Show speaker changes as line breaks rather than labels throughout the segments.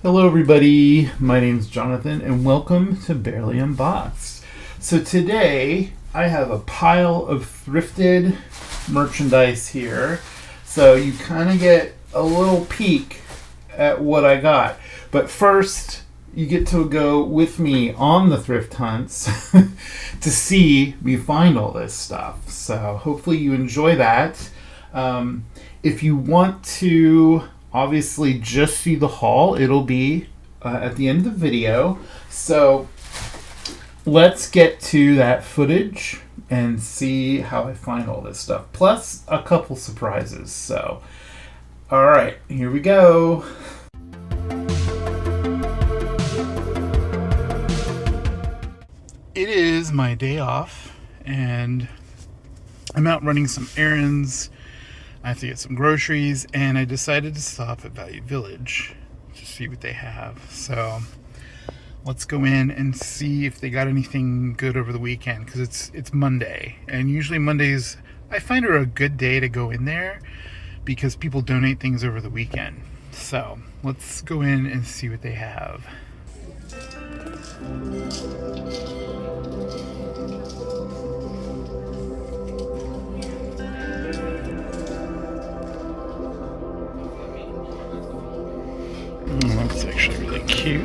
Hello everybody, my name's Jonathan and welcome to Bearly Unboxed. So today I have a pile of thrifted merchandise here, so you kind of get a little peek at what I got. But first, you get to go with me on the thrift hunts to see me find all this stuff. So hopefully you enjoy that. If you want to obviously just see the haul, it'll be at the end of the video. So let's get to that footage and see how I find all this stuff, plus a couple surprises. So all right, here we go. It is my day off and I'm out running some errands. I have to get some groceries, and I decided to stop at Value Village to see what they have. So let's go in and see if they got anything good over the weekend, because it's Monday, and usually Mondays I find are a good day to go in there because people donate things over the weekend. So let's go in and see what they have. That's actually really cute.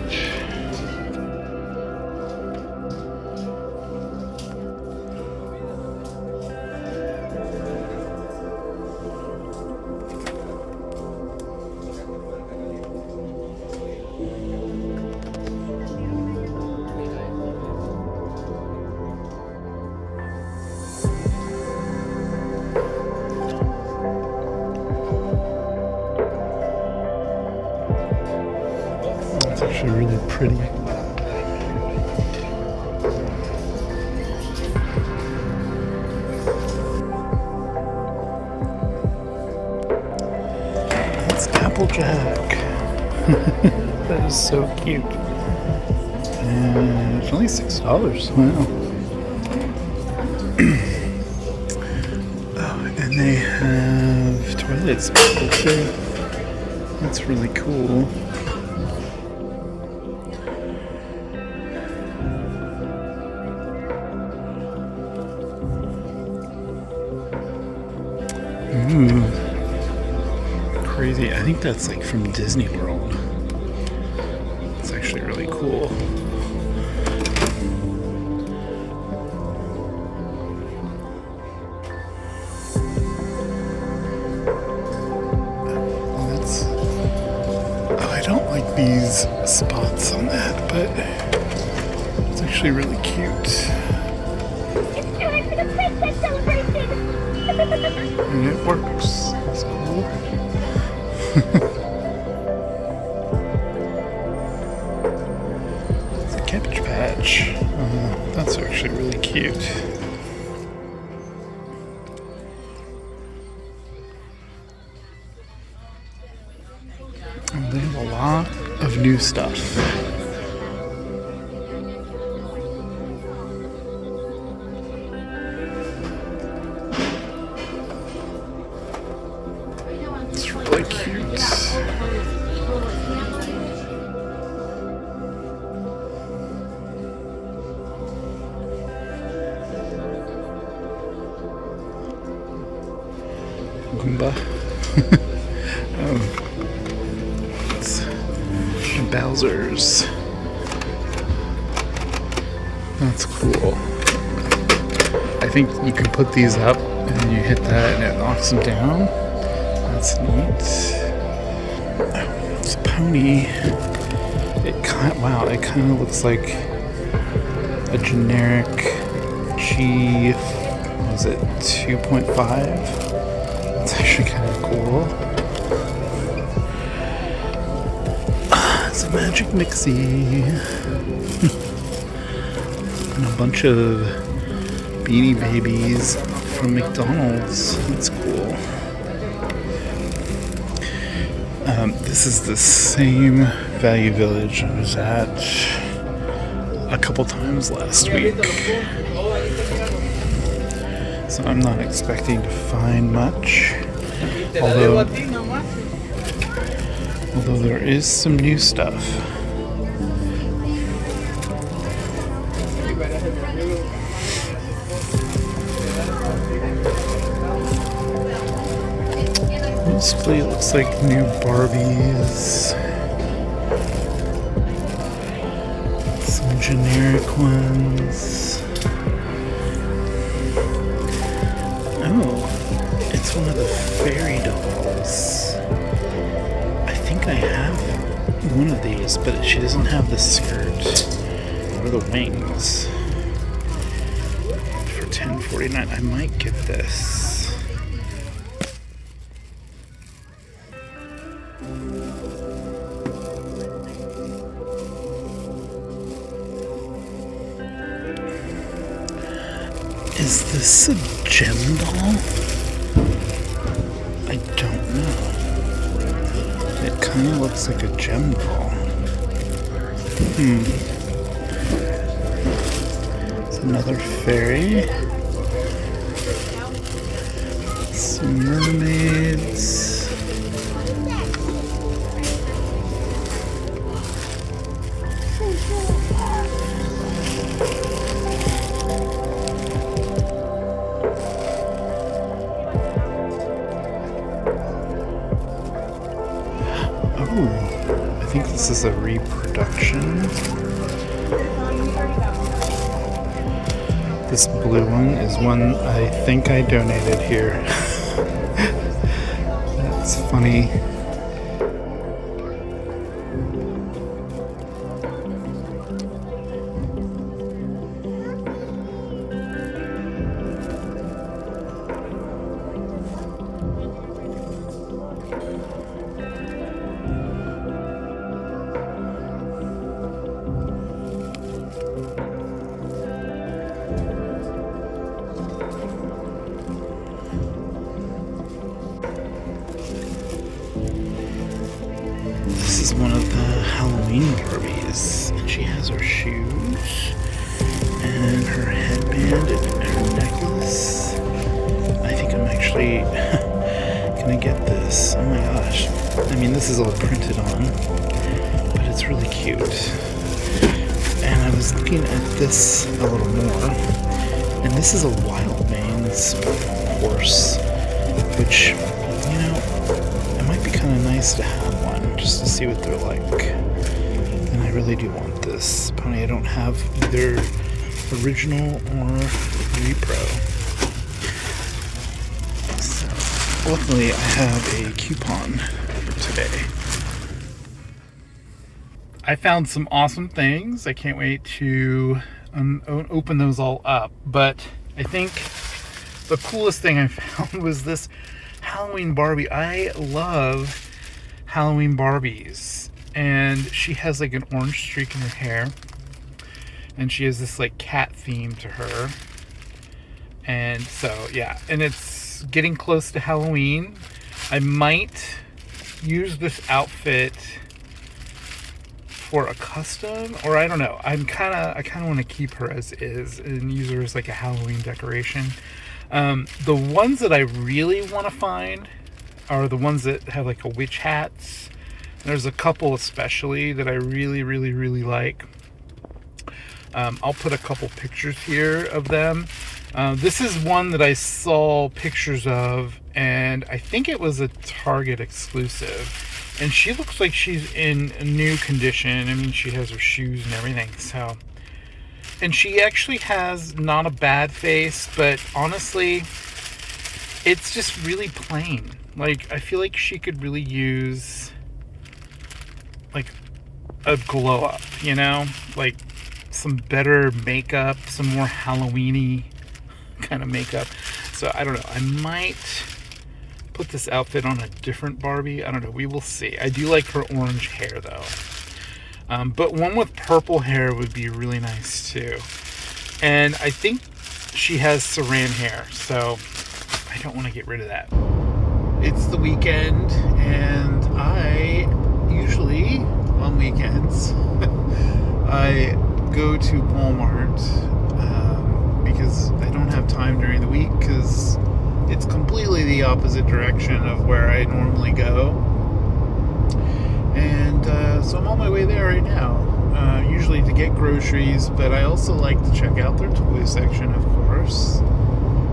It's actually really pretty. That's Applejack. That is so cute. And it's only $6. Wow. Oh, and they have toilets too. That's really cool. Ooh, crazy. I think that's like from Disney World. It's actually really cool. I don't like these spots on that, but it's actually really cute.
It's time for the princess celebration!
And it works. It's cool. It's a Cabbage Patch. That's actually really cute. And they have a lot of new stuff. It's really cute. Goomba. It's Bowser's. That's cool. I think you can put these up and you hit that and it knocks them down. That's neat. It's a pony. It kind of looks like a generic G. What is it? 2.5. It's actually kind of cool. It's a Magic Mixie. And a bunch of Beanie Babies from McDonald's. That's cool. This is the same Value Village I was at a couple times last week. So I'm not expecting to find much. Although Although there is some new stuff. Mostly it looks like new Barbies. Some generic ones. Oh, it's one of the fairy dolls. I think I have one of these, but she doesn't have the skirt or the wings. For $10.49, I might get this. Is this a gem doll? I don't know. It kind of looks like a gem doll. It's another fairy. Some mermaids. I think this is a reproduction. This blue one is one I think I donated here. That's funny. This is one of the Halloween Barbies, and she has her shoes, and her headband, and her necklace. I think I'm actually gonna get this. Oh my gosh. I mean, this is all printed on, but it's really cute. And I was looking at this a little more, and this is a wild man's horse, which, you know, it might be kind of nice to have one, just to see what they're like. And I really do want this pony. I don't have either original or repro. So, luckily I have a coupon for today. I found some awesome things. I can't wait to open those all up. But I think the coolest thing I found was this Halloween Barbie. I love Halloween Barbies. And she has like an orange streak in her hair. And she has this like cat theme to her. And so, yeah. And it's getting close to Halloween. I might use this outfit for a custom, or I don't know. I kind of want to keep her as is and use her as like a Halloween decoration. The ones that I really want to find are the ones that have like a witch hats. There's a couple especially that I really like. I'll put a couple pictures here of them. This is one that I saw pictures of, and I think it was a Target exclusive. And she looks like she's in a new condition. I mean, she has her shoes and everything. So, and she actually has not a bad face, but honestly, it's just really plain. Like, I feel like she could really use like a glow up, you know, like some better makeup, some more Halloween-y kind of makeup. So I don't know. I might put this outfit on a different Barbie. I don't know. We will see. I do like her orange hair though. But one with purple hair would be really nice too. And I think she has saran hair, so I don't want to get rid of that. It's the weekend, and I usually on weekends I go to Walmart because I don't have time during the week, because it's completely the opposite direction of where I normally go. so I'm on my way there right now, usually to get groceries, but I also like to check out their toy section, of course.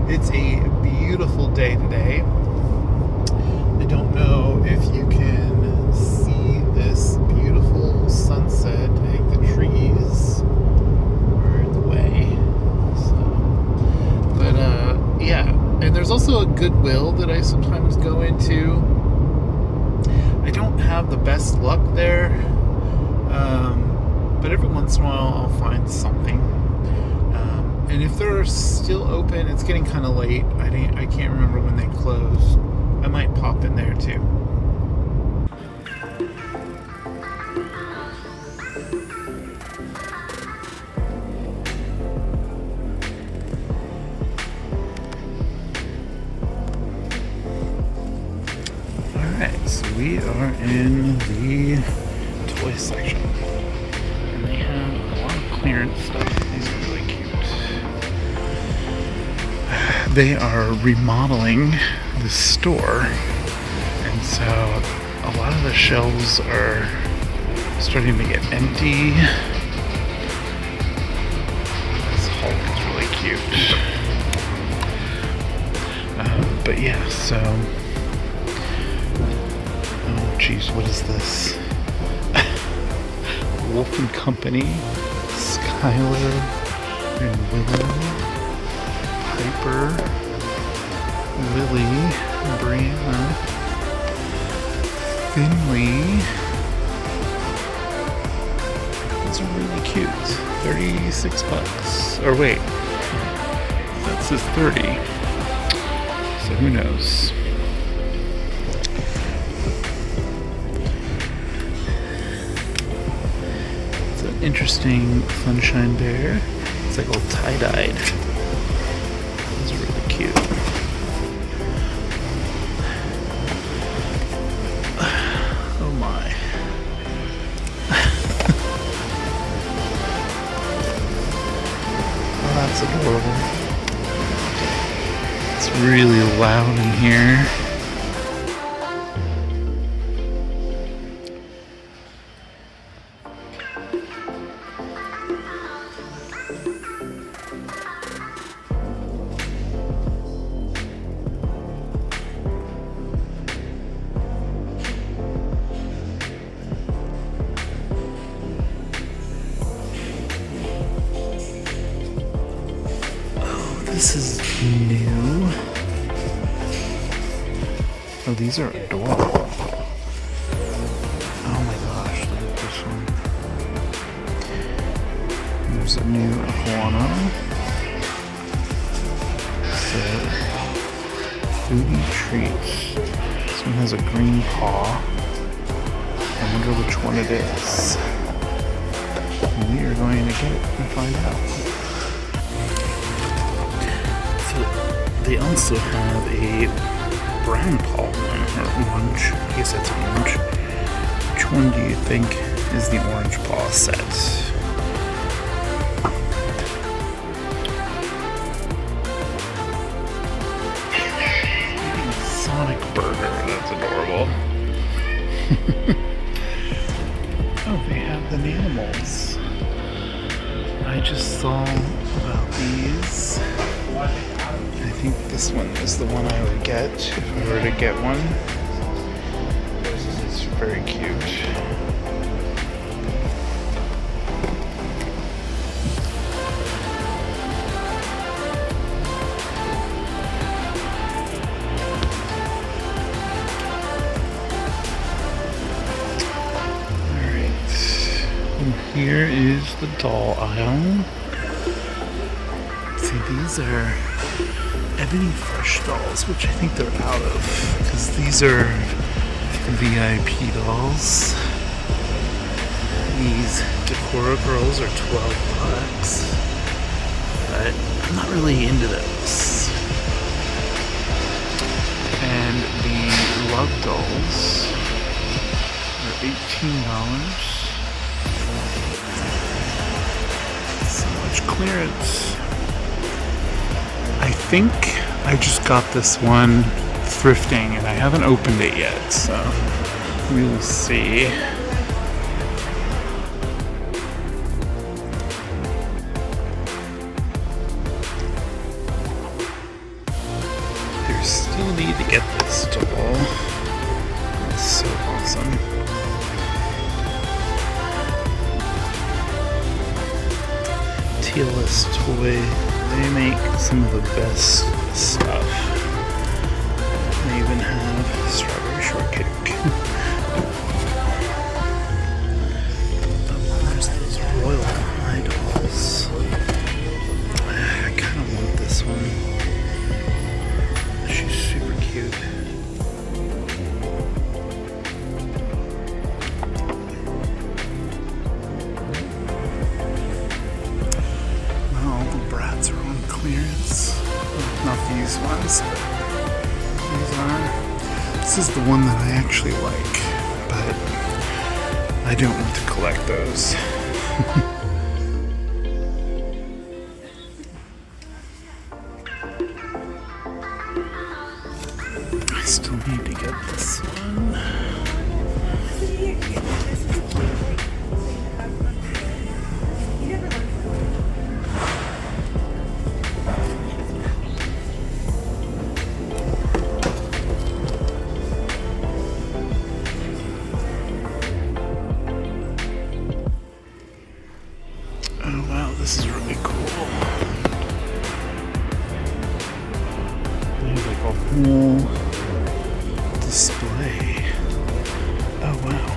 It's a beautiful day today. I don't know if you can see this beautiful sunset. I think the trees are in the way. Yeah, and there's also a Goodwill that I sometimes go into. I don't have the best luck there, but every once in a while I'll find something. And if they're still open, it's getting kind of late. I can't remember when they close. I might pop in there too. Alright, so we are in the toy section. And they have a lot of clearance stuff. These are really cute. They are remodeling the store, and so a lot of the shelves are starting to get empty. This Hulk is really cute. But yeah, so oh geez, what is this? Wolf and Company, Skylar and Willow, Piper, Lily, Brianna, Finley. These are really cute. $36. Or wait, that says 30. So who knows? It's an interesting Sunshine Bear. It's like all tie-dyed. These are really cute. Oh my. Oh, that's adorable. It's really loud in here. This is new. Oh, these are adorable. Oh my gosh, look at this one. There's a new iguana. So, foodie treats. This one has a green paw. I wonder which one it is. We are going to get it and find out. They also have a brown paw one, or orange. I guess that's orange. Which one do you think is the orange paw set? Sonic Burger. That's adorable. Oh, they have the animals. I just saw about these. I think this one is the one I would get if I were to get one. It's very cute. Alright. And here is the doll aisle. See, these are Ebony Fresh dolls, which I think they're out of, because these are VIP dolls. These Decora girls are $12, but I'm not really into those. And the Love dolls are $18. So much clearance. I think I just got this one thrifting and I haven't opened it yet, so we'll see. still need to get this doll. It's so awesome. TLS Toy, they make some of the best stuff. They even have strawberry shortcake. There's those royal eye dolls. I kind of want this one. She's super cute. Clearance. Not these ones, but these are. This is the one that I actually like, but I don't want to collect those. I still need to get this one. Oh wow, this is really cool. They have like a whole display. Oh wow.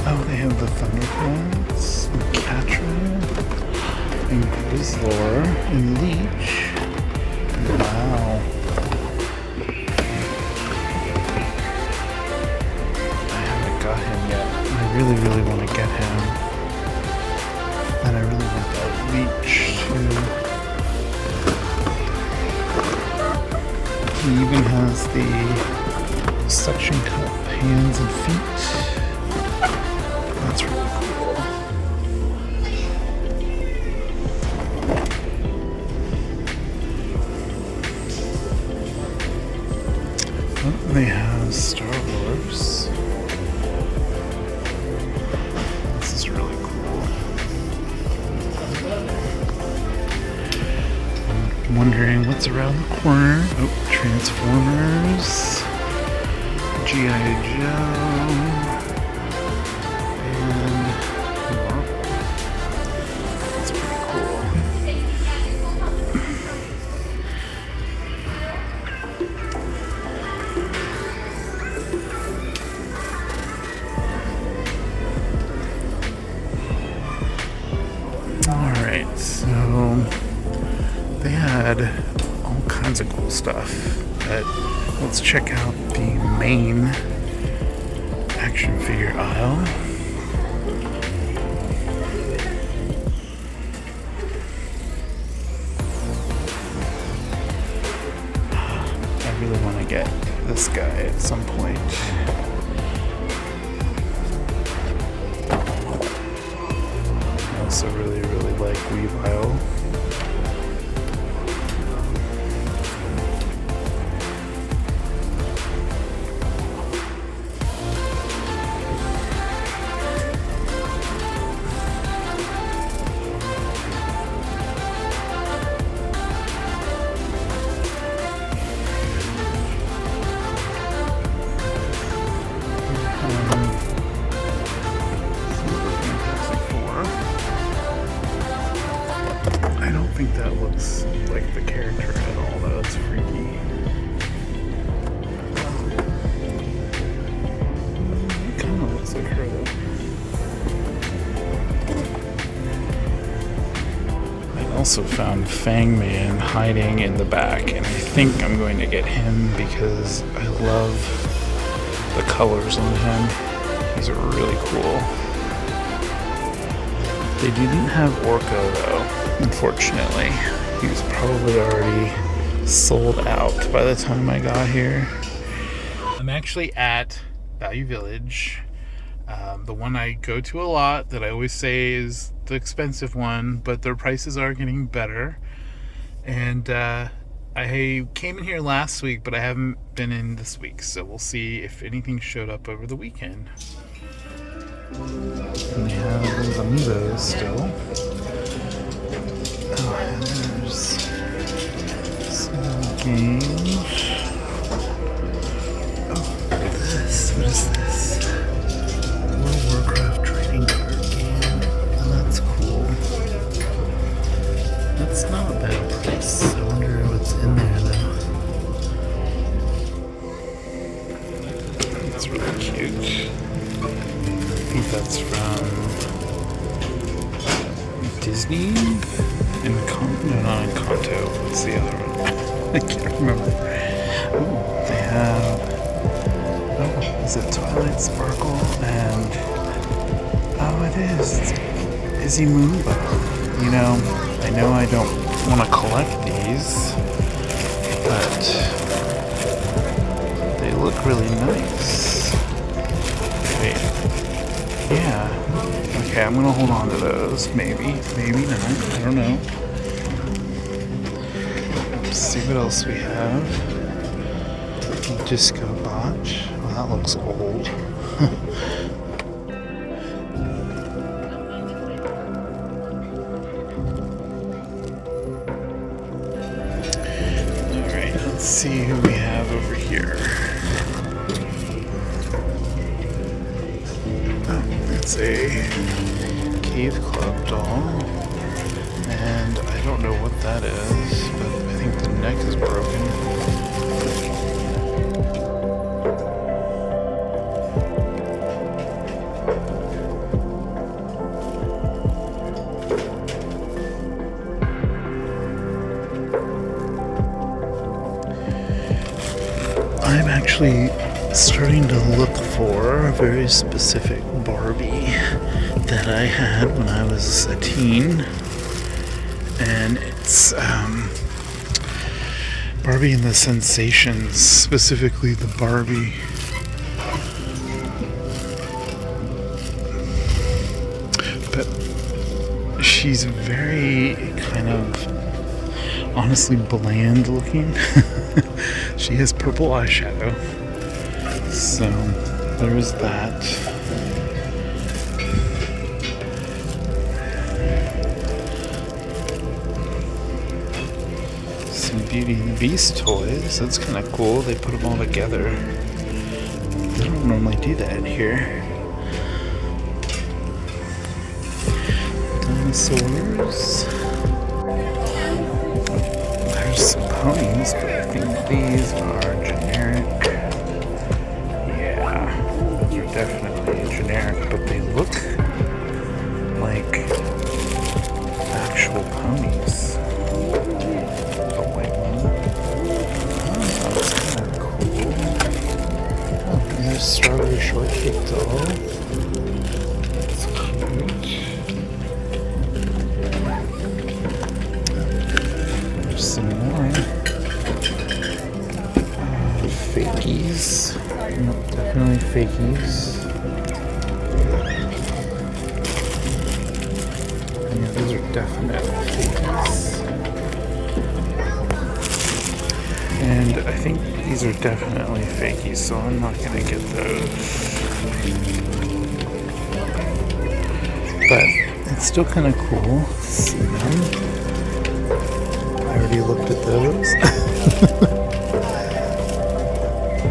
Oh, they have the Thunderbolts, and Catra, and Grizzlor, and Leech. Wow. I haven't got him yet. I really want to get him. And I really want that Leech too. He even has the suction cup hands and feet. That's really cool. Oh, they have Star Wars. This is really cool. I'm wondering what's around the corner. Oh, Transformers, G.I. Joe, and Marvel. That's pretty cool. Alright, so they had all kinds of cool stuff, but let's check out the main action figure aisle. I really want to get this guy at some point. I also really like Weavile. I don't think that looks like the character at all, though. It's freaky. It kind of looks like her, though. I also found Fangman hiding in the back, and I think I'm going to get him because I love the colors on him. He's really cool. They didn't have Orko, though. Unfortunately, he was probably already sold out by the time I got here. I'm actually at Value Village, the one I go to a lot that I always say is the expensive one, but their prices are getting better. And I came in here last week, but I haven't been in this week, so we'll see if anything showed up over the weekend. And they have those amiibos still. Oh, and there's some games. Oh, look at this. What is this? World of Warcraft trading card game. Oh, that's cool. That's not a bad price. I wonder what's in there though. That's really cute. I think that's from Disney? No, not Encanto. What's the other one? I can't remember. Oh, they have... Oh, is it Twilight Sparkle? And... Oh, it is. It's Izzy Moonbow. You know I don't want to collect these, but they look really nice. Wait. Yeah. Okay, I'm gonna hold on to those. Maybe not. I don't know. Let's see what else we have. Disco Botch. Oh, that looks old. Alright, let's see who we have over here. It's a Cave Club doll, and I don't know what that is, but I think the neck is broken. I'm actually starting to look for a very specific Barbie that I had when I was a teen, and it's Barbie and the Sensations, specifically the Barbie. But she's very kind of honestly bland looking. She has purple eyeshadow. So there is that. Some Beauty and the Beast toys. That's kind of cool. They put them all together. They don't normally do that here. Dinosaurs. There's some ponies, but I think these are generic. Definitely generic, but they look like actual ponies. The white one. Oh, that's kind of cool. Oh, and there's Strawberry Shortcake doll. That's cute. There's some more. Fakies. Nope, definitely fakies. Yeah, those are definite fakies. And I think these are definitely fakies, so I'm not gonna get those. But it's still kind of cool to see them. I already looked at those.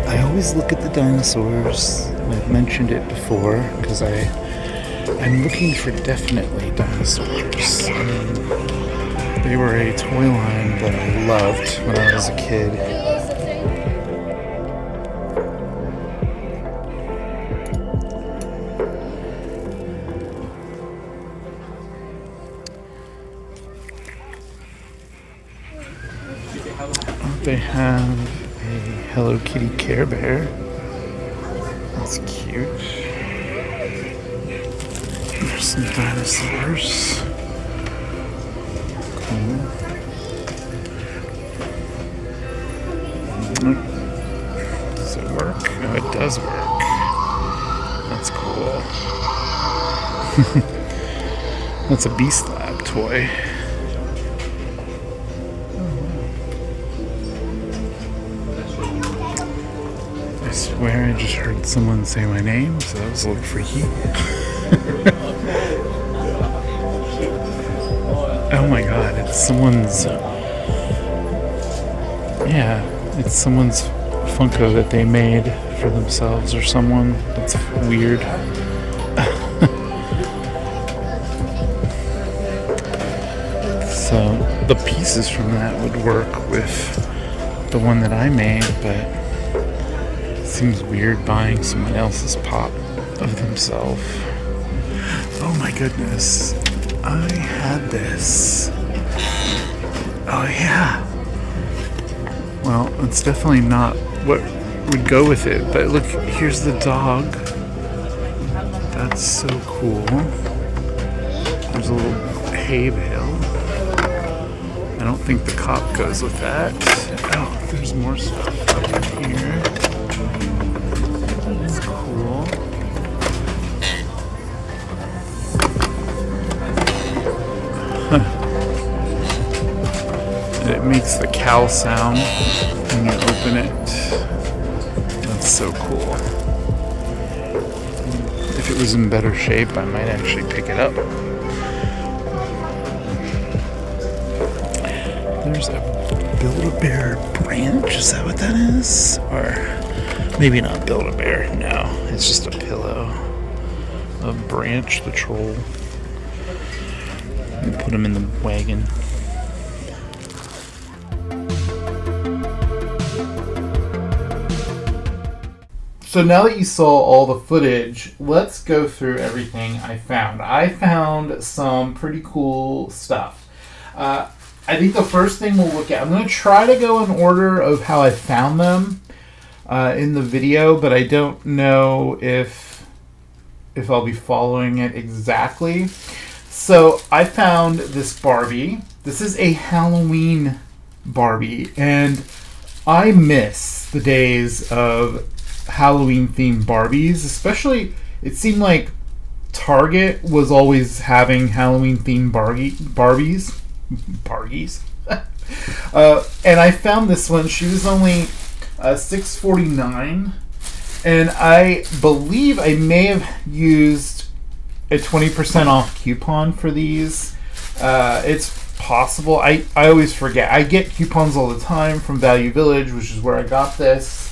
I always look at the dinosaurs. I've mentioned it before because I'm looking for definitely dinosaurs. They were a toy line that I loved when I was a kid. They have a Hello Kitty Care Bear. That's cute. There's some dinosaurs. Cool. Does it work? No, it does work. That's cool. That's a Beast Lab toy. I swear I just heard someone say my name, so that was a little freaky. Oh my god, it's someone's Yeah, it's someone's Funko that they made for themselves or someone. That's weird. So the pieces from that would work with the one that I made, but it seems weird buying someone else's pop of themselves. Oh my goodness. I had this. Oh yeah. Well, it's definitely not what would go with it, but look, here's the dog. That's so cool. There's a little hay bale. I don't think the cop goes with that. Oh, there's more stuff up in here. That's cool. It makes the cow sound when you open it. That's so cool. If it was in better shape, I might actually pick it up. There's a Build-A-Bear branch. Is that what that is? Or maybe not Build-A-Bear. No, it's just a pillow. A Branch the troll. Put him in the wagon. So now that you saw all the footage, let's go through everything I found. I found some pretty cool stuff. I think the first thing we'll look at, I'm going to try to go in order of how I found them in the video, but I don't know if I'll be following it exactly. So I found this Barbie. This is a Halloween Barbie, and I miss the days of Halloween-themed Barbies. Especially, it seemed like Target was always having Halloween-themed Barbies. And I found this one. She was only $6.49, and I believe I may have used a 20% off coupon for these. It's possible. I always forget. I get coupons all the time from Value Village, which is where I got this.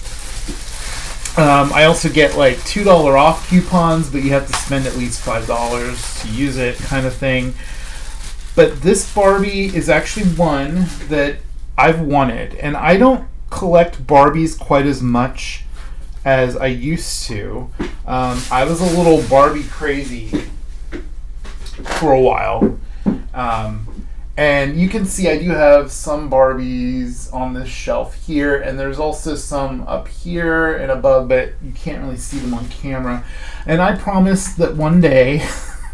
I also get like $2 off coupons, but you have to spend at least $5 to use it, kind of thing. But this Barbie is actually one that I've wanted, and I don't collect Barbies quite as much as I used to. I was a little Barbie crazy for a while. And you can see I do have some Barbies on this shelf here, and there's also some up here and above, but you can't really see them on camera. And I promise that one day,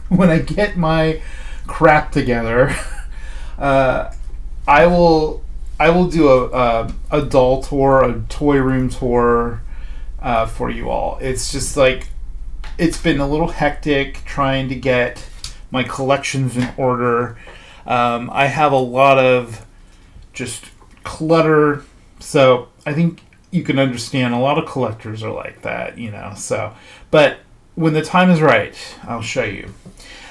when I get my crap together, I will do a doll tour, a toy room tour for you all. It's just like, it's been a little hectic trying to get my collections in order. I have a lot of just clutter, so I think you can understand a lot of collectors are like that, so, but when the time is right, I'll show you.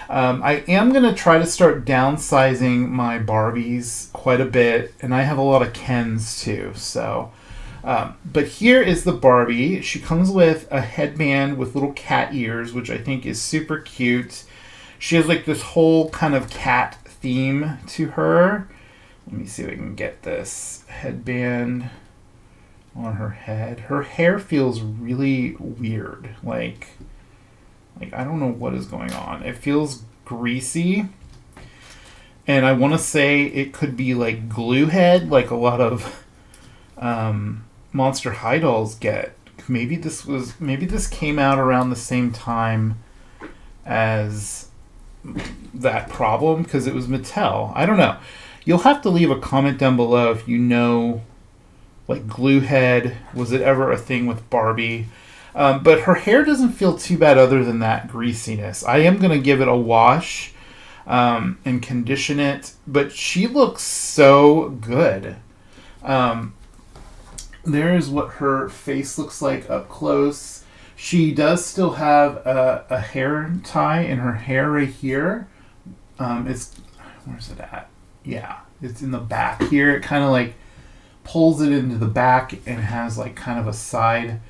I am going to try to start downsizing my Barbies quite a bit, and I have a lot of Kens too, so, but here is the Barbie. She comes with a headband with little cat ears, which I think is super cute. She has like this whole kind of cat theme to her. Let me see if I can get this headband on her head. Her hair feels really weird. Like I don't know what is going on. It feels greasy. And I want to say it could be like glue head, like a lot of Monster High dolls get. Maybe this came out around the same time as that problem, because it was Mattel. I don't know. You'll have to leave a comment down below if you know, like, glue head. Was it ever a thing with Barbie? But her hair doesn't feel too bad other than that greasiness. I am going to give it a wash and condition it, but she looks so good. There's what her face looks like up close. She does still have a hair tie in her hair right here. Where's it at? Yeah, it's in the back here. It kind of like pulls it into the back and has like kind of a side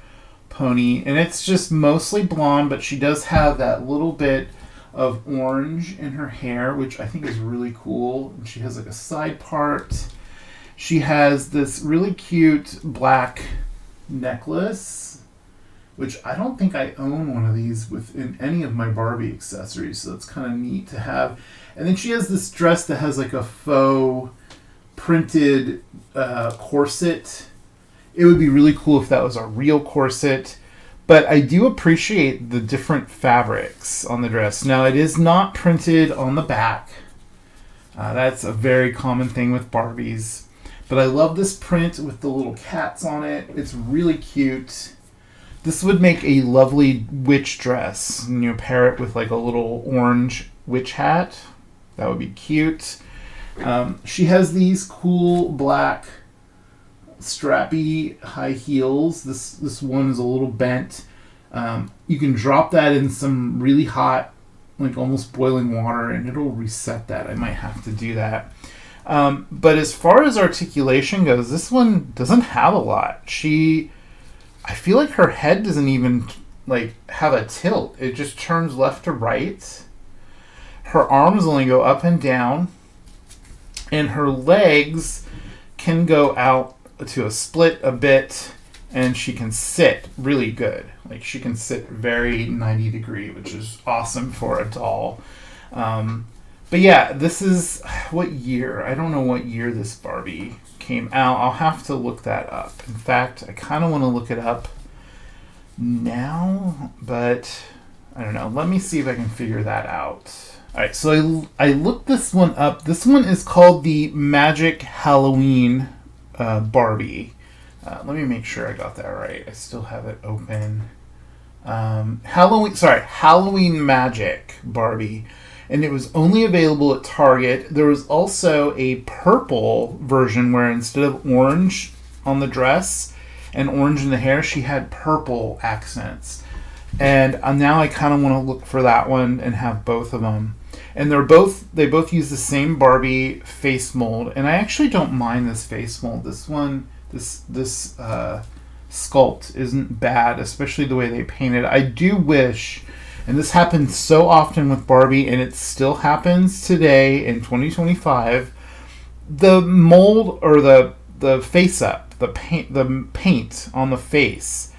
pony. And it's just mostly blonde, but she does have that little bit of orange in her hair, which I think is really cool. And she has like a side part. She has this really cute black necklace, which I don't think I own one of these within any of my Barbie accessories, so that's kind of neat to have. And then she has this dress that has like a faux printed corset. It would be really cool if that was a real corset, but I do appreciate the different fabrics on the dress. Now, it is not printed on the back. That's a very common thing with Barbies. But I love this print with the little cats on it. It's really cute. This would make a lovely witch dress. And you pair it with like a little orange witch hat. That would be cute. She has these cool black strappy high heels. This one is a little bent. You can drop that in some really hot, like almost boiling water, and it'll reset that. I might have to do that. But as far as articulation goes, this one doesn't have a lot. I feel like her head doesn't even like have a tilt. It just turns left to right. Her arms only go up and down, and her legs can go out to a split a bit, and she can sit really good. Like she can sit very 90 degree, which is awesome for a doll. But yeah, this is, what year? I don't know what year this Barbie came out. I'll have to look that up. In fact, I kind of want to look it up now, but I don't know. Let me see if I can figure that out. All right, so I looked this one up. This one is called the Magic Halloween Barbie. Let me make sure I got that right. I still have it open. Halloween Magic Barbie. And it was only available at Target. There was also a purple version where instead of orange on the dress and orange in the hair, she had purple accents. And now I kind of want to look for that one and have both of them. And they both use the same Barbie face mold. And I actually don't mind this face mold. This one, this sculpt isn't bad, especially the way they painted. I do wish, and this happens so often with Barbie, and it still happens today in 2025, the mold or the face up, the paint on the face,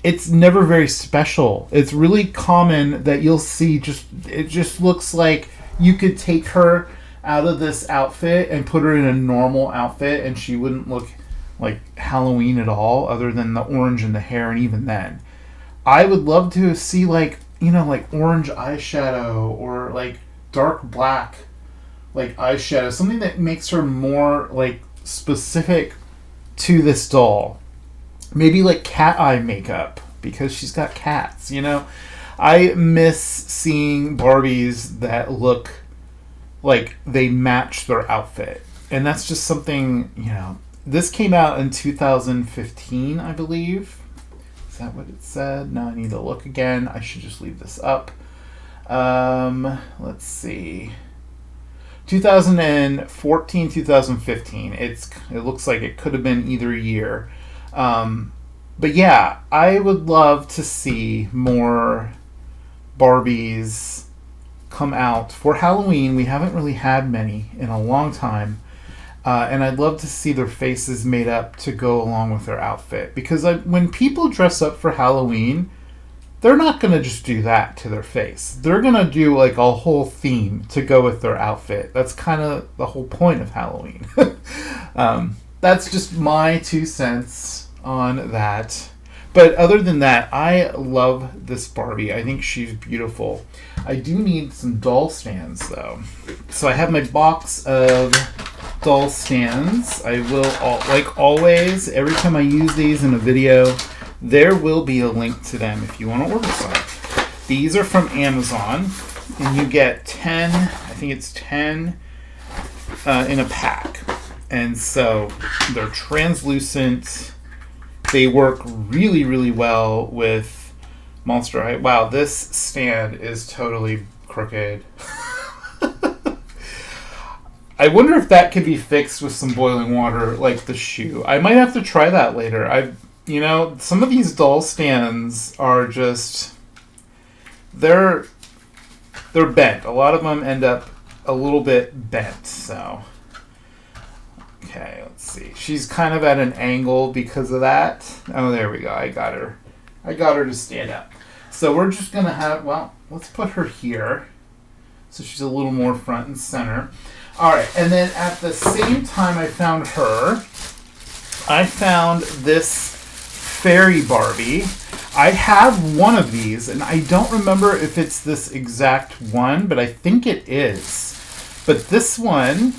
it's never very special. It's really common that you'll see it just looks like you could take her out of this outfit and put her in a normal outfit and she wouldn't look like Halloween at all, other than the orange in the hair. And even then, I would love to see like orange eyeshadow or like dark black like eyeshadow, something that makes her more like specific to this doll. Maybe like cat eye makeup because she's got cats, I miss seeing Barbies that look like they match their outfit. And that's just something, this came out in 2015, I believe. Is that what it said? No, I need to look again. I should just leave this up. Let's see. 2014, 2015. It looks like it could have been either year. But yeah, I would love to see more Barbies come out for Halloween. We haven't really had many in a long time. And I'd love to see their faces made up to go along with their outfit. Because when people dress up for Halloween, they're not going to just do that to their face. They're going to do like a whole theme to go with their outfit. That's kind of the whole point of Halloween. That's just my 2 cents on that. But other than that, I love this Barbie. I think she's beautiful. I do need some doll stands, though. So I have my box of doll stands. I will, like always, every time I use these in a video, there will be a link to them if you want to order some. These are from Amazon, and you get 10, I think it's 10 in a pack. And so they're translucent. They work really, really well with Monster High. Wow, this stand is totally crooked. I wonder if that could be fixed with some boiling water, like the shoe. I might have to try that later. Some of these doll stands are just, they're bent. A lot of them end up a little bit bent, so. Okay, let's see. She's kind of at an angle because of that. Oh, there we go. I got her to stand up. So we're just going to have, let's put her here. So she's a little more front and center. All right, and then at the same time I found this fairy Barbie. I have one of these, and I don't remember if it's this exact one, but I think it is. But this one,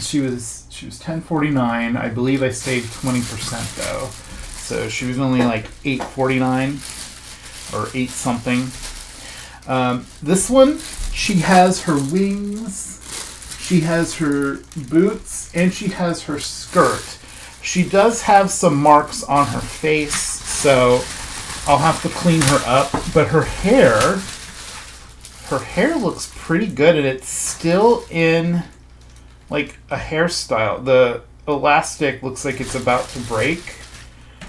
she was $10.49. I believe I saved 20% though, so she was only like $8.49 or $8 something. This one, she has her wings, she has her boots, and she has her skirt. She does have some marks on her face, so I'll have to clean her up. But her hair looks pretty good, and it's still in like a hairstyle. The elastic looks like it's about to break,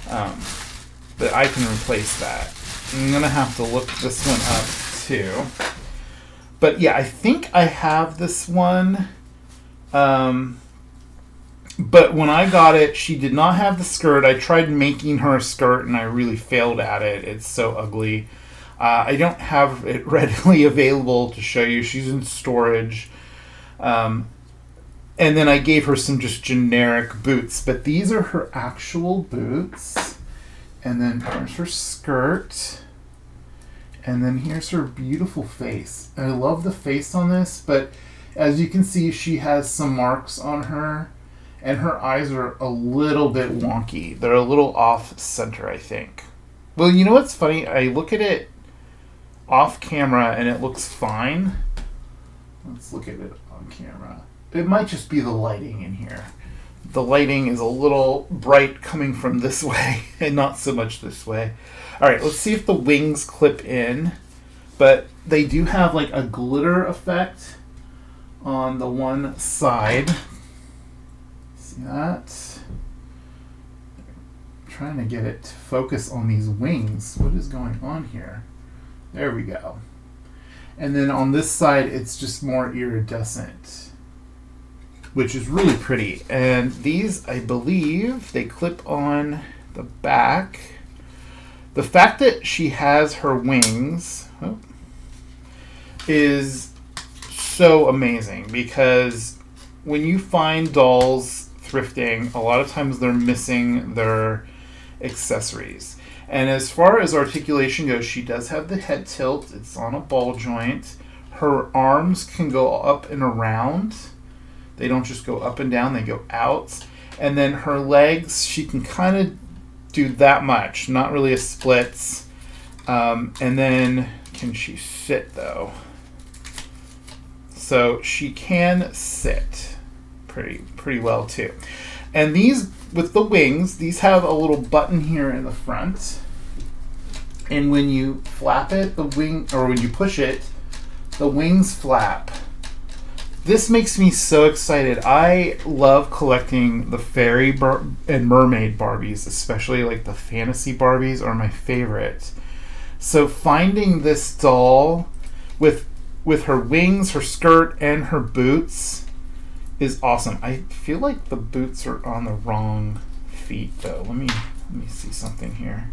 but I can replace that. I'm gonna have to look this one up too. But yeah, I think I have this one. But when I got it, she did not have the skirt. I tried making her a skirt, and I really failed at it. It's so ugly. I don't have it readily available to show you. She's in storage. And then I gave her some just generic boots. But these are her actual boots. And then here's her skirt. And then here's her beautiful face. I love the face on this, but as you can see, she has some marks on her, and her eyes are a little bit wonky. They're a little off center, I think. Well, you know what's funny? I look at it off camera and it looks fine. Let's look at it on camera. It might just be the lighting in here. The lighting is a little bright coming from this way and not so much this way. All right, let's see if the wings clip in. But they do have like a glitter effect on the one side. See that? I'm trying to get it to focus on these wings. What is going on here? There we go. And then on this side, it's just more iridescent, which is really pretty. And these, I believe, they clip on the back. The fact that she has her wings is so amazing, because when you find dolls thrifting, a lot of times they're missing their accessories. And as far as articulation goes, she does have the head tilt. It's on a ball joint. Her arms can go up and around. They don't just go up and down, they go out. And then her legs, she can kind of do that much, not really a splits. And then can she sit though? So she can sit pretty well too. And these, with the wings, these have a little button here in the front. And when you flap it, when you push it, the wings flap. This makes me so excited. I love collecting the fairy and mermaid Barbies, especially like the fantasy Barbies are my favorite. So finding this doll with her wings, her skirt, and her boots is awesome. I feel like the boots are on the wrong feet though. Let me see something here.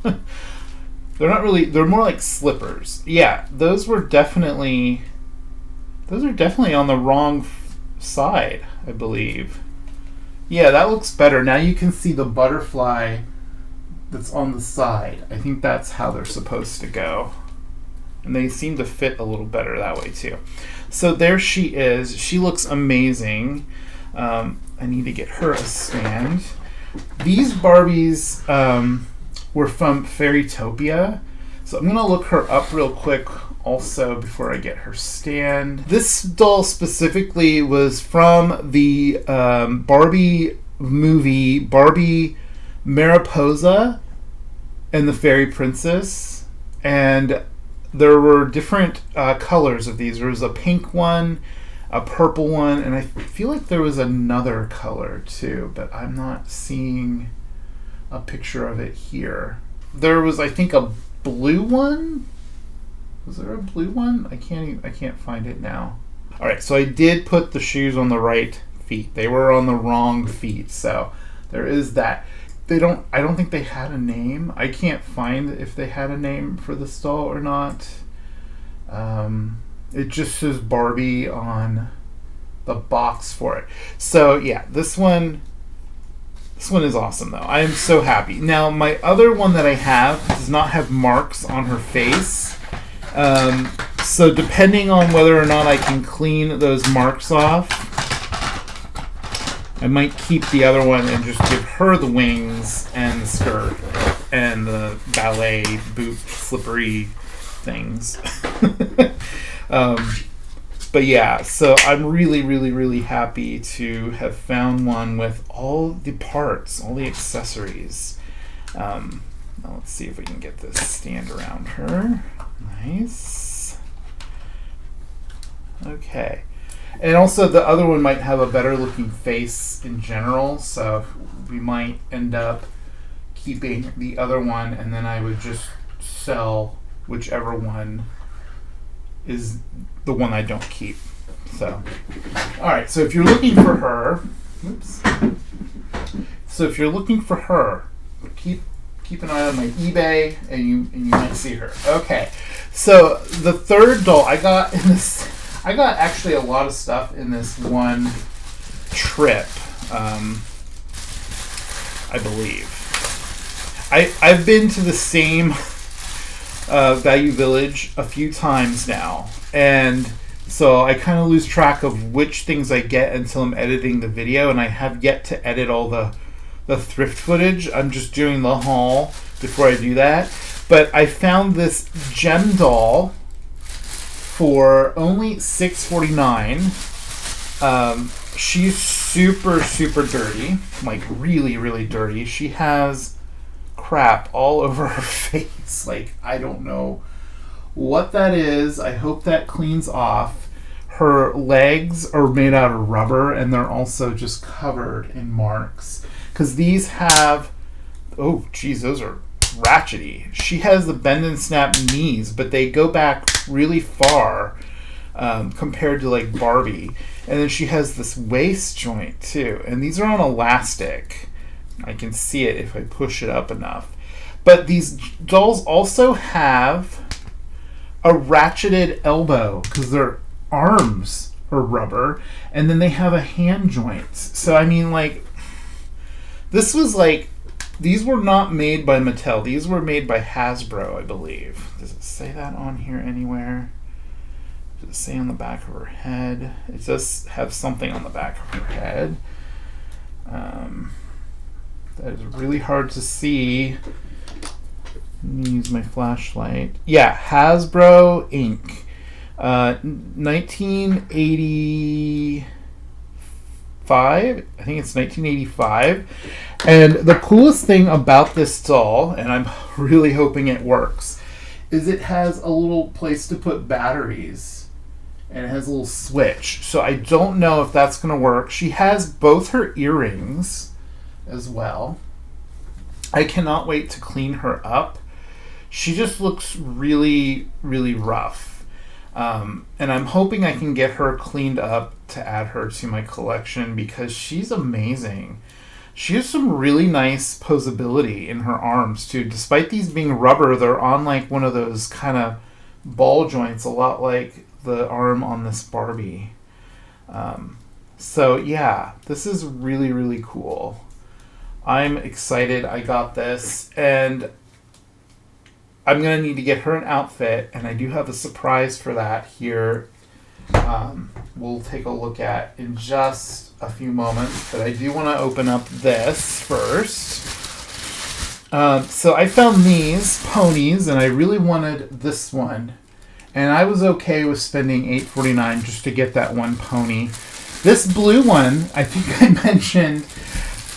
They're not really, they're more like slippers. Yeah, those are definitely on the wrong side, I believe. Yeah, that looks better. Now you can see the butterfly that's on the side. I think that's how they're supposed to go. And they seem to fit a little better that way too. So there she is. She looks amazing. I need to get her a stand. These Barbies were from Fairytopia. So I'm going to look her up real quick also before I get her stand. This doll specifically was from the Barbie movie, Barbie Mariposa and the Fairy Princess. And there were different colors of these. There was a pink one, a purple one, and I feel like there was another color too, but I'm not seeing a picture of it here. There was, I think, a blue one. Was there a blue one? I can't find it now. All right, so I did put the shoes on the right feet. They were on the wrong feet, so there is that. I don't think they had a name. I can't find if they had a name for the doll or not. It just says Barbie on the box for it. So yeah, this one is awesome though. I am so happy. Now my other one that I have does not have marks on her face. So depending on whether or not I can clean those marks off, I might keep the other one and just give her the wings and the skirt and the ballet boot slippery things. But yeah, so I'm really, really, really happy to have found one with all the parts, all the accessories. Now let's see if we can get this stand around her. Nice. Okay. And also the other one might have a better looking face in general, so we might end up keeping the other one, and then I would just sell whichever one is the one I don't keep. So, alright, so if you're looking for her, keep an eye on my eBay, and you might see her. Okay, so the third doll I got actually a lot of stuff in this one trip, I believe. I've been to the same Value Village a few times now, and so I kind of lose track of which things I get until I'm editing the video, and I have yet to edit all the thrift footage. I'm just doing the haul before I do that. But I found this gem doll for only $6.49. She's super, super dirty, like really, really dirty. She has crap all over her face. Like, I don't know what that is. I hope that cleans off. Her legs are made out of rubber, and they're also just covered in marks. Because these have, oh geez, those are ratchety. She has the bend and snap knees, but they go back really far compared to like Barbie. And then she has this waist joint too, and these are on elastic. I can see it if I push it up enough. But these dolls also have a ratcheted elbow because their arms are rubber, and then they have a hand joint. So I mean, like, this was like, these were not made by Mattel. These were made by Hasbro, I believe. Does it say that on here anywhere? Does it say on the back of her head? It does have something on the back of her head. That is really hard to see. Let me use my flashlight. Yeah, Hasbro Inc. 1985. I think it's 1985. And the coolest thing about this doll, and I'm really hoping it works, is it has a little place to put batteries. And it has a little switch. So I don't know if that's going to work. She has both her earrings as well. I cannot wait to clean her up. She just looks really, really rough. And I'm hoping I can get her cleaned up to add her to my collection because she's amazing. She has some really nice posability in her arms too. Despite these being rubber, they're on like one of those kind of ball joints, a lot like the arm on this Barbie. So yeah, this is really, really cool. I'm excited I got this, and I'm going to need to get her an outfit, and I do have a surprise for that here. We'll take a look at in just a few moments, but I do want to open up this first. So I found these Ponies, and I really wanted this one, and I was okay with spending $8.49 just to get that one pony. This blue one, I think I mentioned,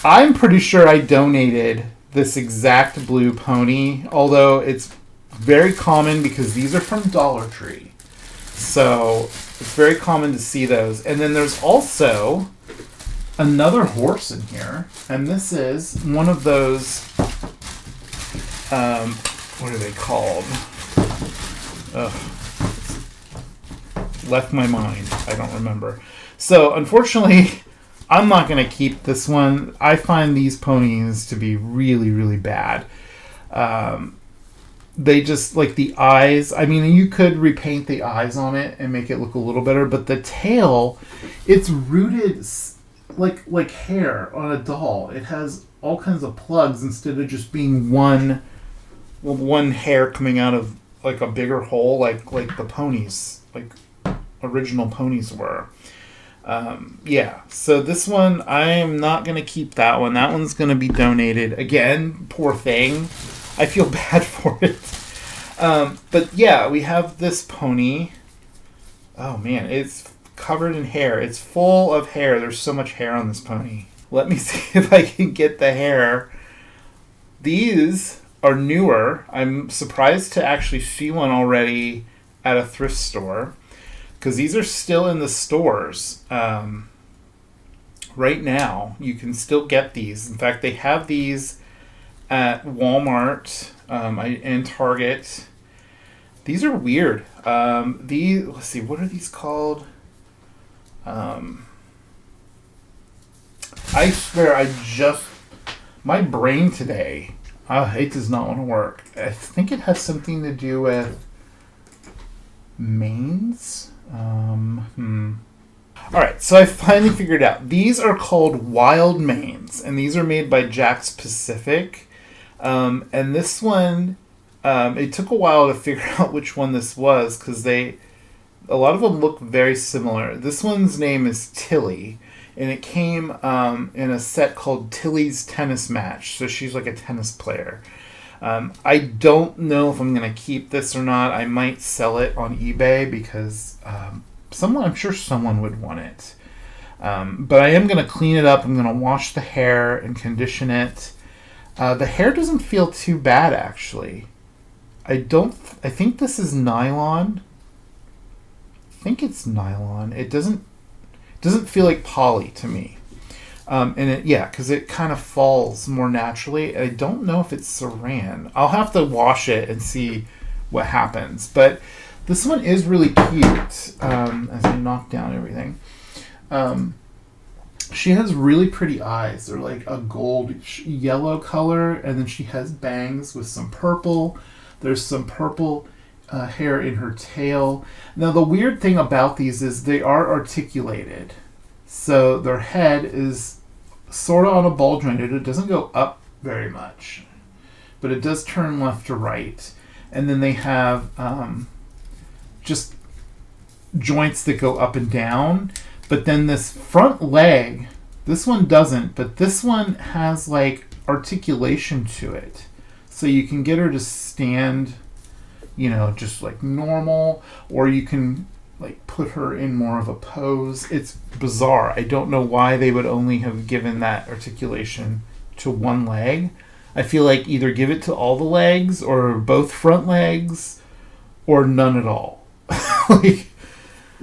I'm pretty sure I donated this exact blue pony, although it's very common because these are from Dollar Tree. So it's very common to see those. And then there's also another horse in here. And this is one of those, what are they called? Left my mind. I don't remember. So unfortunately, I'm not going to keep this one. I find these ponies to be really, really bad. They just, like the eyes, I mean, you could repaint the eyes on it and make it look a little better, but the tail, it's rooted like hair on a doll. It has all kinds of plugs instead of just being one hair coming out of like a bigger hole, like the ponies, like original ponies were. Yeah, so this one, I am not going to keep that one. That one's going to be donated. Again, poor thing. I feel bad for it. But yeah, we have this pony. Oh man, it's covered in hair. It's full of hair. There's so much hair on this pony. Let me see if I can get the hair. These are newer. I'm surprised to actually see one already at a thrift store, because these are still in the stores. Right now, you can still get these. In fact, they have these at Walmart and Target. These are weird. Let's see, what are these called? I swear, my brain today, it does not want to work. I think it has something to do with manes. Alright, so I finally figured out. These are called wild manes, and these are made by Jack's Pacific. And this one, it took a while to figure out which one this was, because a lot of them look very similar. This one's name is Tilly, and it came in a set called Tilly's Tennis Match. So she's like a tennis player. I don't know if I'm going to keep this or not. I might sell it on eBay because I'm sure someone would want it. But I am going to clean it up. I'm going to wash the hair and condition it. The hair doesn't feel too bad, actually. I think this is nylon. I think it's nylon. It doesn't feel like poly to me. Because it kind of falls more naturally. I don't know if it's saran. I'll have to wash it and see what happens. But this one is really cute, as I knock down everything. She has really pretty eyes. They're like a gold yellow color, and then she has bangs with some purple. There's some purple hair in her tail. Now, the weird thing about these is they are articulated. So their head is sort of on a ball joint. It doesn't go up very much, but it does turn left to right. And then they have just joints that go up and down. But then this front leg, this one doesn't, but this one has like articulation to it. So you can get her to stand, just like normal, or you can like put her in more of a pose. It's bizarre. I don't know why they would only have given that articulation to one leg. I feel like either give it to all the legs or both front legs or none at all.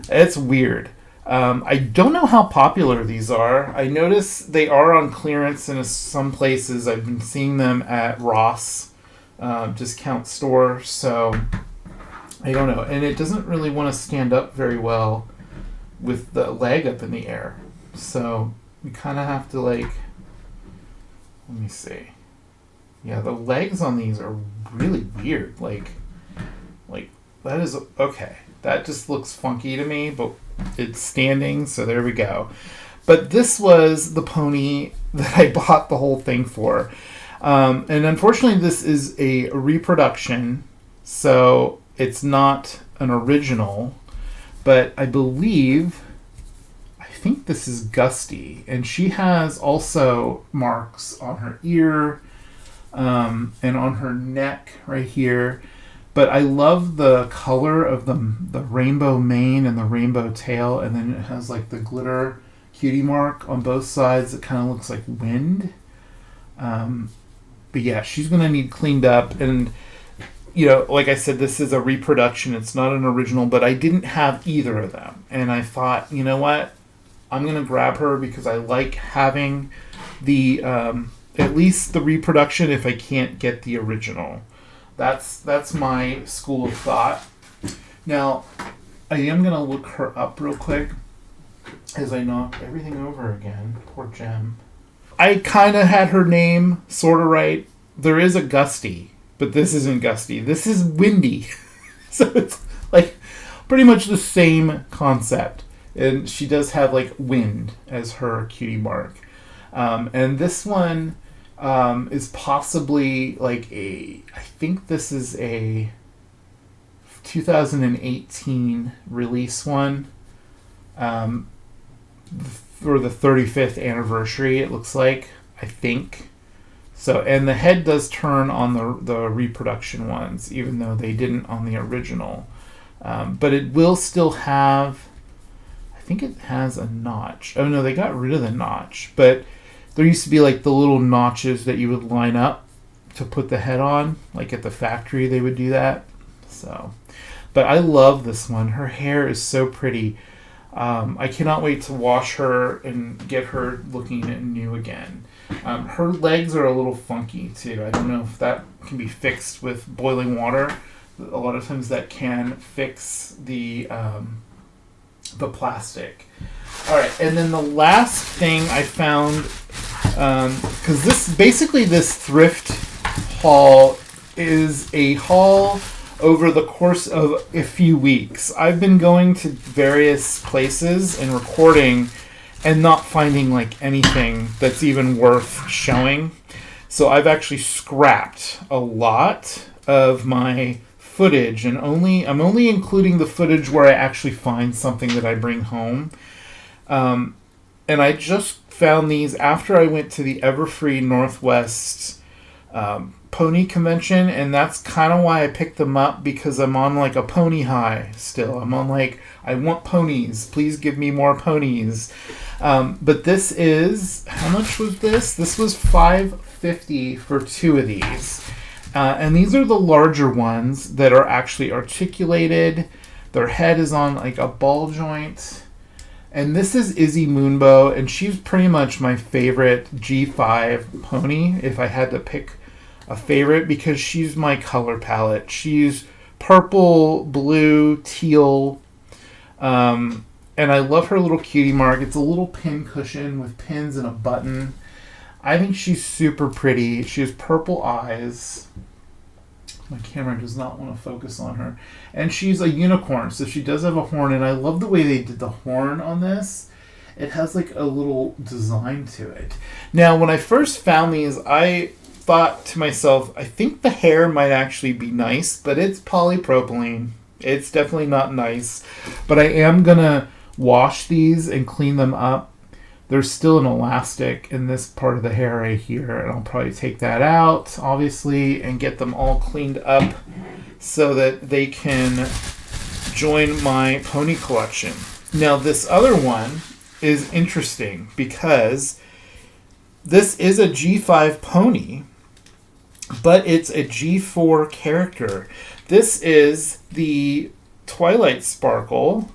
It's weird. I don't know how popular these are. I notice they are on clearance in some places. I've been seeing them at Ross discount store, so I don't know. And it doesn't really want to stand up very well with the leg up in the air. So we kind of have to let me see. Yeah, the legs on these are really weird. Like that is okay. That just looks funky to me, but it's standing, so there we go. But this was the pony that I bought the whole thing for. And unfortunately, this is a reproduction, so it's not an original. But I think this is Gusty, and she has also marks on her ear and on her neck right here. But I love the color of the rainbow mane and the rainbow tail, and then it has like the glitter cutie mark on both sides. It kind of looks like wind. But yeah, she's going to need cleaned up. And like I said, this is a reproduction. It's not an original, but I didn't have either of them. And I thought, you know what? I'm going to grab her because I like having the, at least the reproduction if I can't get the original. That's my school of thought. Now, I am going to look her up real quick as I knock everything over again. Poor Gem. I kind of had her name sort of right. There is a Gusty, but this isn't Gusty. This is Windy. So it's like pretty much the same concept. And she does have like wind as her cutie mark. And this one is possibly like I think this is a 2018 release one. For the 35th anniversary, it looks like, I think. So, and the head does turn on the reproduction ones, even though they didn't on the original. But it will still have, I think it has a notch. Oh no, they got rid of the notch. But there used to be like the little notches that you would line up to put the head on. Like at the factory they would do that. So, but I love this one. Her hair is so pretty. I cannot wait to wash her and get her looking new again. Her legs are a little funky too. I don't know if that can be fixed with boiling water. A lot of times that can fix the plastic. All right, and then the last thing I found, because this thrift haul is a haul over the course of a few weeks. I've been going to various places and recording and not finding like anything that's even worth showing. So I've actually scrapped a lot of my footage, and I'm only including the footage where I actually find something that I bring home. And I just found these after I went to the Everfree Northwest pony convention, and that's kind of why I picked them up, because I'm on like a pony high still. I'm on like, I want ponies, please give me more ponies. But this is, how much was this? This was $5.50 for two of these, and these are the larger ones that are actually articulated. Their head is on like a ball joint. And this is Izzy Moonbow, and she's pretty much my favorite G5 pony if I had to pick a favorite, because she's my color palette. She's purple, blue, teal, and I love her little cutie mark. It's a little pin cushion with pins and a button. I think she's super pretty. She has purple eyes. My camera does not want to focus on her. And she's a unicorn, so she does have a horn, and I love the way they did the horn on this. It has like a little design to it. Now, when I first found these, I thought to myself, I think the hair might actually be nice, but it's polypropylene. It's definitely not nice. But I am going to wash these and clean them up. There's still an elastic in this part of the hair right here, and I'll probably take that out, obviously, and get them all cleaned up so that they can join my pony collection. Now, this other one is interesting because this is a G5 pony, but it's a G4 character. This is the Twilight Sparkle,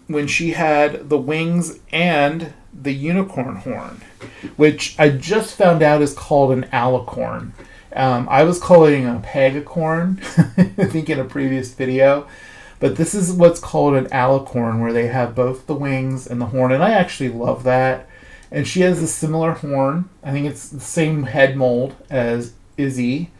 when she had the wings and the unicorn horn, which I just found out is called an alicorn. I was calling it a pegacorn, I think in a previous video, but this is what's called an alicorn, where they have both the wings and the horn, and I actually love that. And she has a similar horn. I think it's the same head mold as Izzy.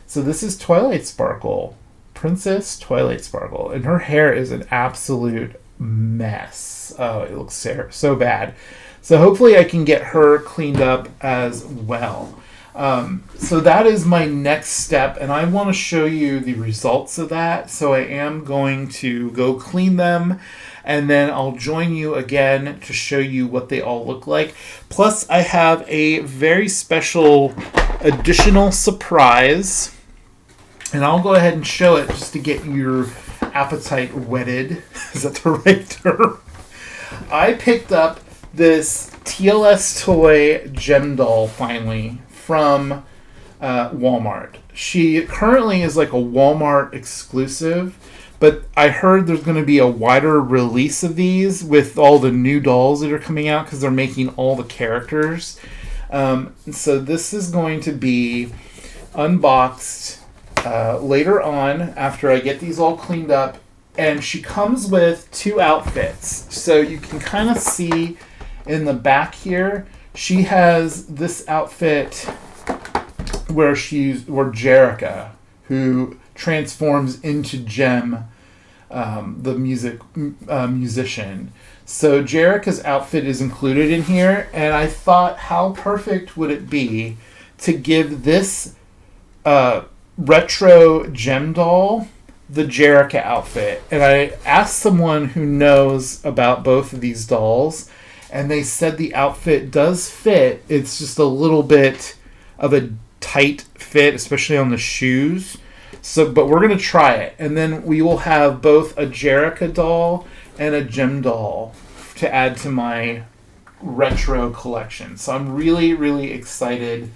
So this is Twilight Sparkle, Princess Twilight Sparkle, and her hair is an absolute mess. Oh, it looks so bad. So hopefully I can get her cleaned up as well. So that is my next step, and I want to show you the results of that. So I am going to go clean them, and then I'll join you again to show you what they all look like. Plus, I have a very special additional surprise, and I'll go ahead and show it just to get your appetite whetted. Is that the right term? I picked up this TLS Toy Gem Doll finally from Walmart. She currently is like a Walmart exclusive, but I heard there's going to be a wider release of these with all the new dolls that are coming out because they're making all the characters. So this is going to be unboxed later on after I get these all cleaned up. And she comes with 2 outfits. So you can kind of see in the back here, she has this outfit where Jerrica, who transforms into Jem, the musician. So Jerrica's outfit is included in here, and I thought, how perfect would it be to give this retro Jem doll the Jerrica outfit? And I asked someone who knows about both of these dolls, and they said the outfit does fit. It's just a little bit of a tight fit, especially on the shoes. So, but we're going to try it, and then we will have both a Jerrica doll and a Jem doll to add to my retro collection. So I'm really, really excited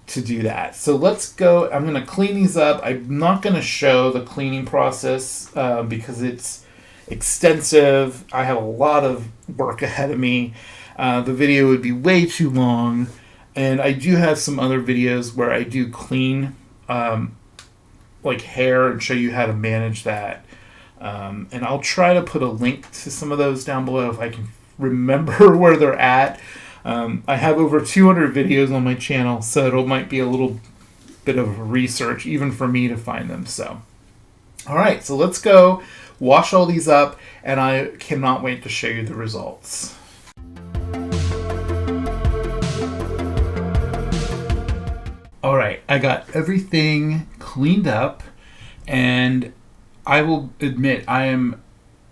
to do that. So let's go. I'm going to clean these up. I'm not going to show the cleaning process because it's extensive. I have a lot of work ahead of me. The video would be way too long, and I do have some other videos where I do clean like hair and show you how to manage that. And I'll try to put a link to some of those down below if I can remember where they're at. I have over 200 videos on my channel, so it might be a little bit of research even for me to find them. So, all right, so let's go wash all these up, and I cannot wait to show you the results. All right, I got everything cleaned up, and I will admit I am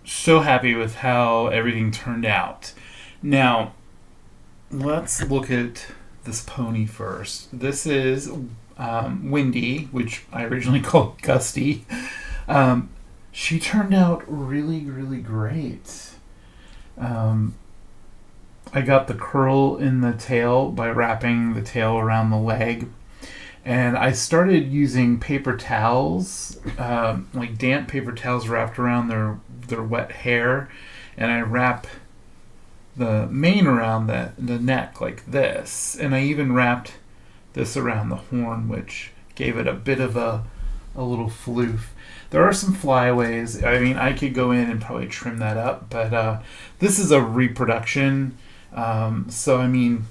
so happy with how everything turned out. Now, let's look at this pony first. This is Windy, which I originally called Gusty. She turned out really, really great. I got the curl in the tail by wrapping the tail around the leg. And I started using paper towels, like damp paper towels wrapped around their wet hair. And I wrap the mane around the neck like this. And I even wrapped this around the horn, which gave it a bit of a little floof. There are some flyaways. I mean, I could go in and probably trim that up, but this is a reproduction. So, I mean,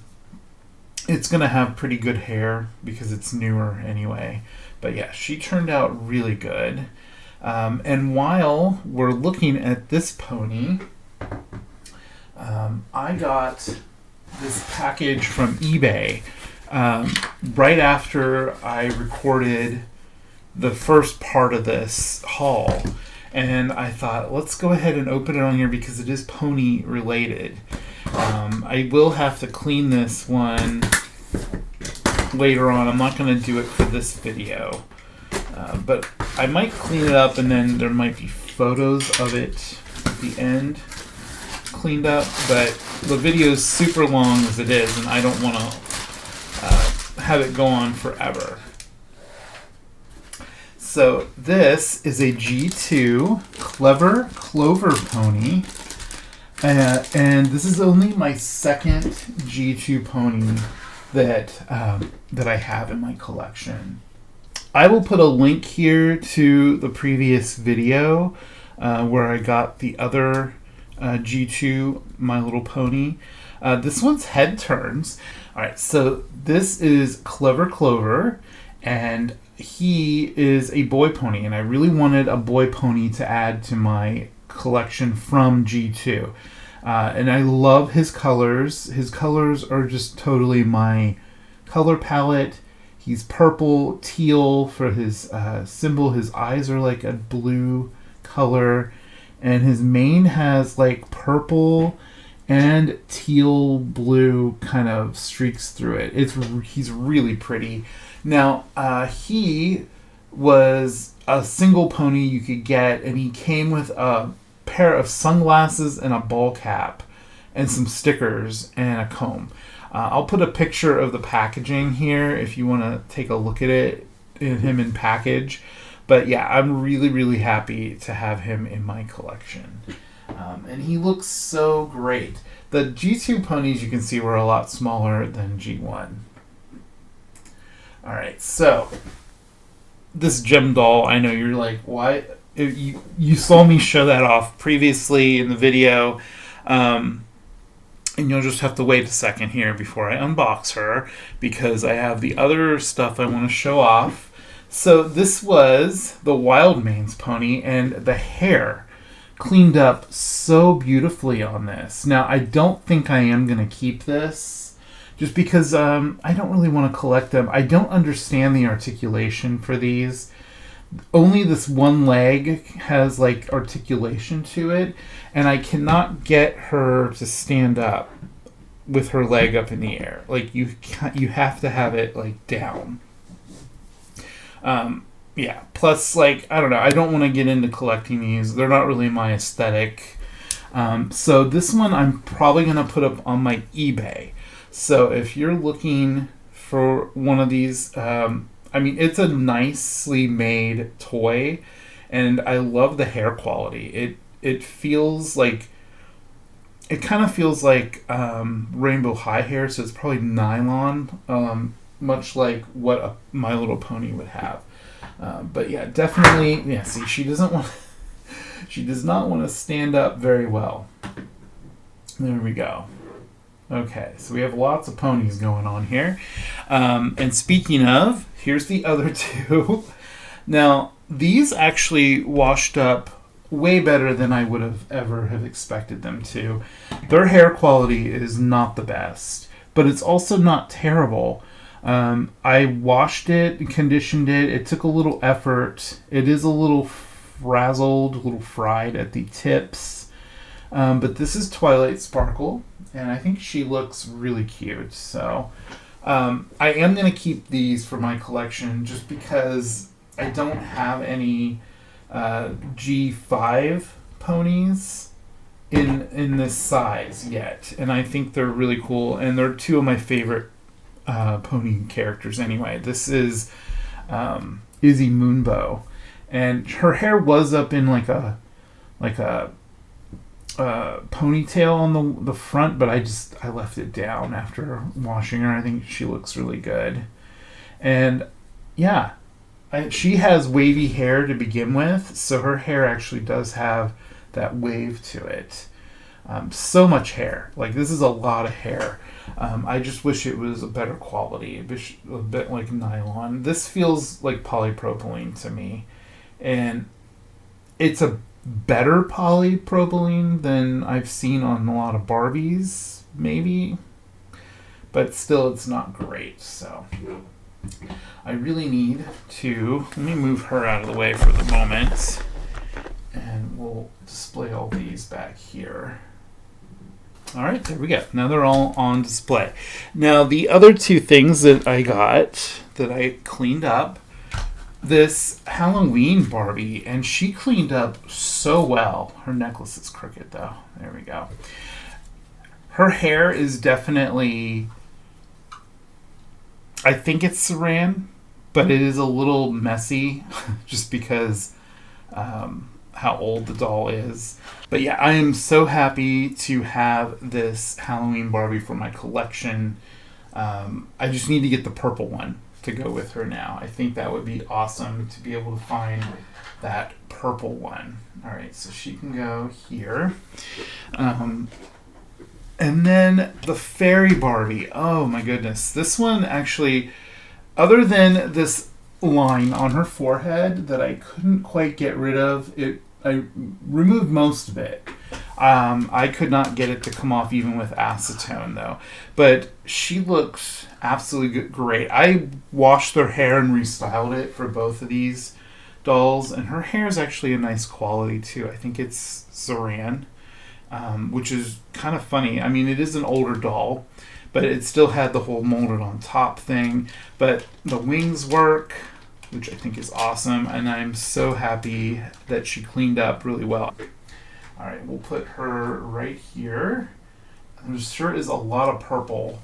it's going to have pretty good hair because it's newer anyway. But yeah, she turned out really good. And while we're looking at this pony, I got this package from eBay right after I recorded the first part of this haul. And I thought, let's go ahead and open it on here because it is pony related. I will have to clean this one later on. I'm not going to do it for this video. But I might clean it up, and then there might be photos of it at the end cleaned up. But the video is super long as it is, and I don't want to have it go on forever. So this is a G2 Clever Clover pony. And this is only my second G2 pony that I have in my collection. I will put a link here to the previous video where I got the other G2 My Little Pony. This one's head turns. Alright, so this is Clever Clover, and he is a boy pony, and I really wanted a boy pony to add to my collection from G2. And I love his colors. His colors are just totally my color palette. He's purple, teal for his symbol. His eyes are like a blue color. And his mane has like purple and teal blue kind of streaks through it. He's really pretty. Now, he was a single pony you could get, and he came with a pair of sunglasses and a ball cap and some stickers and a comb. I'll put a picture of the packaging here if you want to take a look at it, him in package. But yeah, I'm really, really happy to have him in my collection. And he looks so great. The G2 ponies, you can see, were a lot smaller than G1. Alright, so this gem doll, I know you're like, why? You saw me show that off previously in the video. And you'll just have to wait a second here before I unbox her, because I have the other stuff I want to show off. So this was the Wild Manes pony, and the hair cleaned up so beautifully on this. Now, I don't think I am going to keep this, just because I don't really want to collect them. I don't understand the articulation for these. Only this one leg has like articulation to it, and I cannot get her to stand up with her leg up in the air. Like you have to have it like down. Yeah. Plus, like, I don't know. I don't want to get into collecting these. They're not really my aesthetic. So this one I'm probably gonna put up on my eBay. So if you're looking for one of these, I mean, it's a nicely made toy, and I love the hair quality. It feels like, it kind of feels like rainbow high hair, so it's probably nylon, much like what a My Little Pony would have. But yeah, definitely, yeah. See, she does not want to stand up very well. There we go. Okay, so we have lots of ponies going on here. And speaking of, here's the other two. Now, these actually washed up way better than I would have ever have expected them to. Their hair quality is not the best, but it's also not terrible. I washed it, conditioned it. It took a little effort. It is a little frazzled, a little fried at the tips. But this is Twilight Sparkle, and I think she looks really cute. So I am going to keep these for my collection just because I don't have any G5 ponies in this size yet. And I think they're really cool, and they're two of my favorite pony characters anyway. This is Izzy Moonbow, and her hair was up in like a ponytail on the front, but I left it down after washing her. I think she looks really good, and yeah, she has wavy hair to begin with, so her hair actually does have that wave to it. So much hair, like this is a lot of hair. I just wish it was a better quality, a bit like nylon. This feels like polypropylene to me, and it's a better polypropylene than I've seen on a lot of Barbies, maybe, but still it's not great. So I really need to, let me move her out of the way for the moment, and we'll display all these back here. All right, there we go. Now they're all on display. Now the other two things that I got that I cleaned up, this Halloween Barbie, and she cleaned up so well. Her necklace is crooked though. There we go. Her hair is definitely, I think it's saran, but it is a little messy just because how old the doll is. But yeah, I am so happy to have this Halloween Barbie for my collection. I just need to get the purple one to go with her now. I think that would be awesome to be able to find that purple one. All right, so she can go here. And then the fairy Barbie. Oh my goodness. This one actually, other than this line on her forehead that I couldn't quite get rid of, I removed most of it. I could not get it to come off even with acetone though. But she looks absolutely great. I washed their hair and restyled it for both of these dolls, and her hair is actually a nice quality too. I think it's saran, which is kind of funny. I mean, it is an older doll, but it still had the whole molded on top thing. But the wings work, which I think is awesome, and I'm so happy that she cleaned up really well. All right, we'll put her right here, There sure is a lot of purple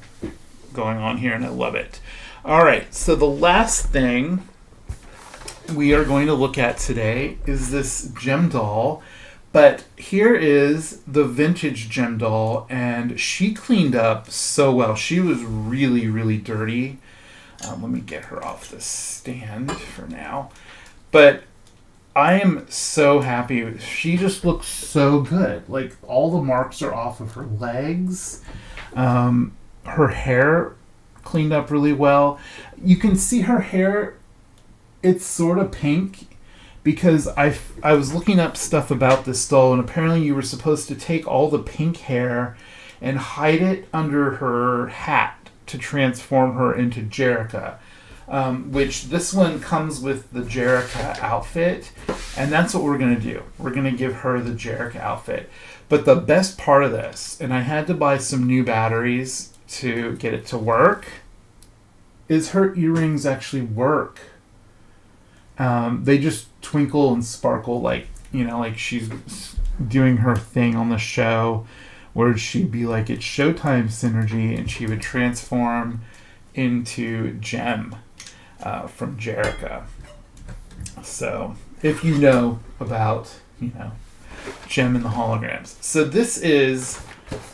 going on here, and I love it. All right, so the last thing we are going to look at today is this gem doll. But here is the vintage gem doll, and she cleaned up so well. She was really, really dirty. Let me get her off the stand for now. But I am so happy. She just looks so good. Like, all the marks are off of her legs. Her hair cleaned up really well. You can see her hair, it's sort of pink. Because I was looking up stuff about this doll, and apparently you were supposed to take all the pink hair and hide it under her hat to transform her into Jerrica. Which this one comes with the Jerrica outfit, and that's what we're going to do. We're going to give her the Jerrica outfit. But the best part of this, and I had to buy some new batteries to get it to work, is her earrings actually work. They just twinkle and sparkle like she's doing her thing on the show where she'd be like, it's Showtime synergy, and she would transform into Gem from Jerrica. So if you know about, Gem and the holograms. So this is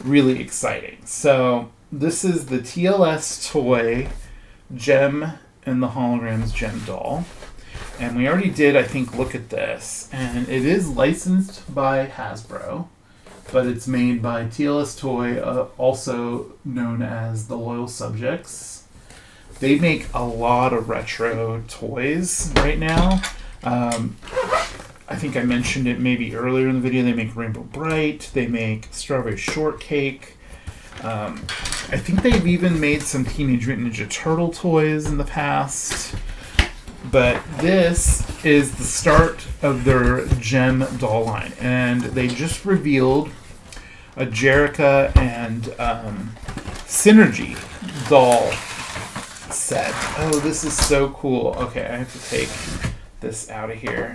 really exciting. So this is the TLS Toy Gem and the Holograms Gem doll. And we already did, I think, look at this. And it is licensed by Hasbro, but it's made by TLS Toy, also known as the Loyal Subjects. They make a lot of retro toys right now. I think I mentioned it maybe earlier in the video. They make Rainbow Bright. They make Strawberry Shortcake. I think they've even made some Teenage Mutant Ninja Turtle toys in the past. But this is the start of their Gem doll line. And they just revealed a Jerrica and Synergy doll set. Oh, this is so cool. Okay, I have to take this out of here.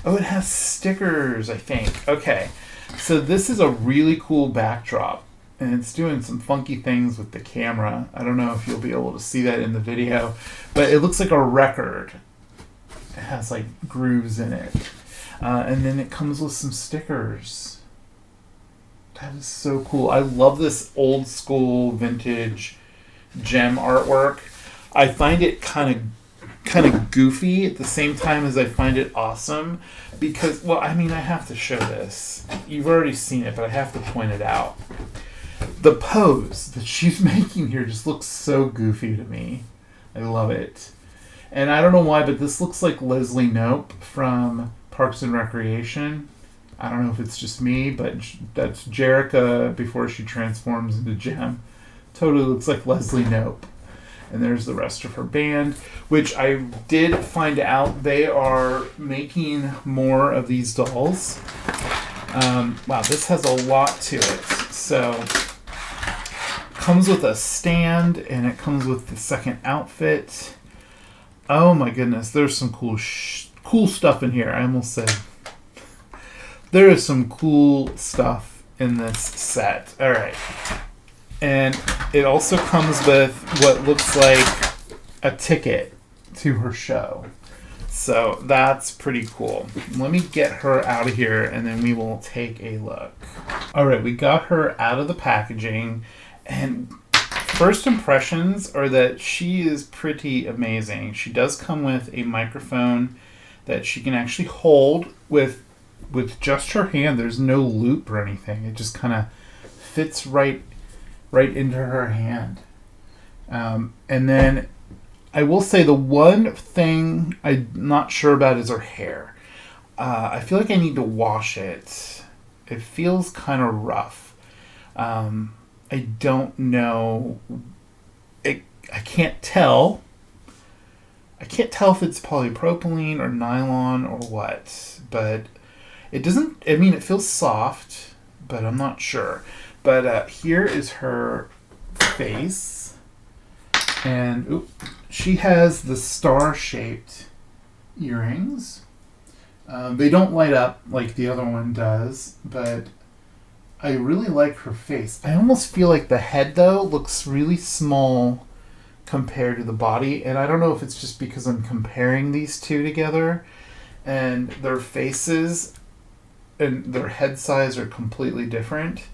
Oh, it has stickers, I think. Okay, so this is a really cool backdrop. And it's doing some funky things with the camera. I don't know if you'll be able to see that in the video. But it looks like a record. It has like grooves in it. And then it comes with some stickers. That is so cool. I love this old school vintage Gem artwork. I find it kind of goofy at the same time as I find it awesome. Because, well, I mean, I have to show this. You've already seen it, but I have to point it out. The pose that she's making here just looks so goofy to me. I love it. And I don't know why, but this looks like Leslie Knope from Parks and Recreation. I don't know if it's just me, but that's Jerrica before she transforms into Gem. Totally looks like Leslie Knope. And there's the rest of her band, which I did find out they are making more of these dolls. Wow, this has a lot to it. So comes with a stand, and it comes with the second outfit. Oh my goodness, there's some cool stuff in here. I almost said there is some cool stuff in this set. All right, and it also comes with what looks like a ticket to her show. So that's pretty cool. Let me get her out of here, and then we will take a look. All right, we got her out of the packaging, and first impressions are that she is pretty amazing. She does come with a microphone that she can actually hold with just her hand. There's no loop or anything. It just kind of fits right into her hand. And then I will say the one thing I'm not sure about is her hair. I feel like I need to wash it. It feels kind of rough. I don't know. I can't tell. I can't tell if it's polypropylene or nylon or what. But it doesn't... I mean, it feels soft, but I'm not sure. But here is her face. And she has the star-shaped earrings. They don't light up like the other one does, but I really like her face. I almost feel like the head, though, looks really small compared to the body. And I don't know if it's just because I'm comparing these two together and their faces and their head size are completely different.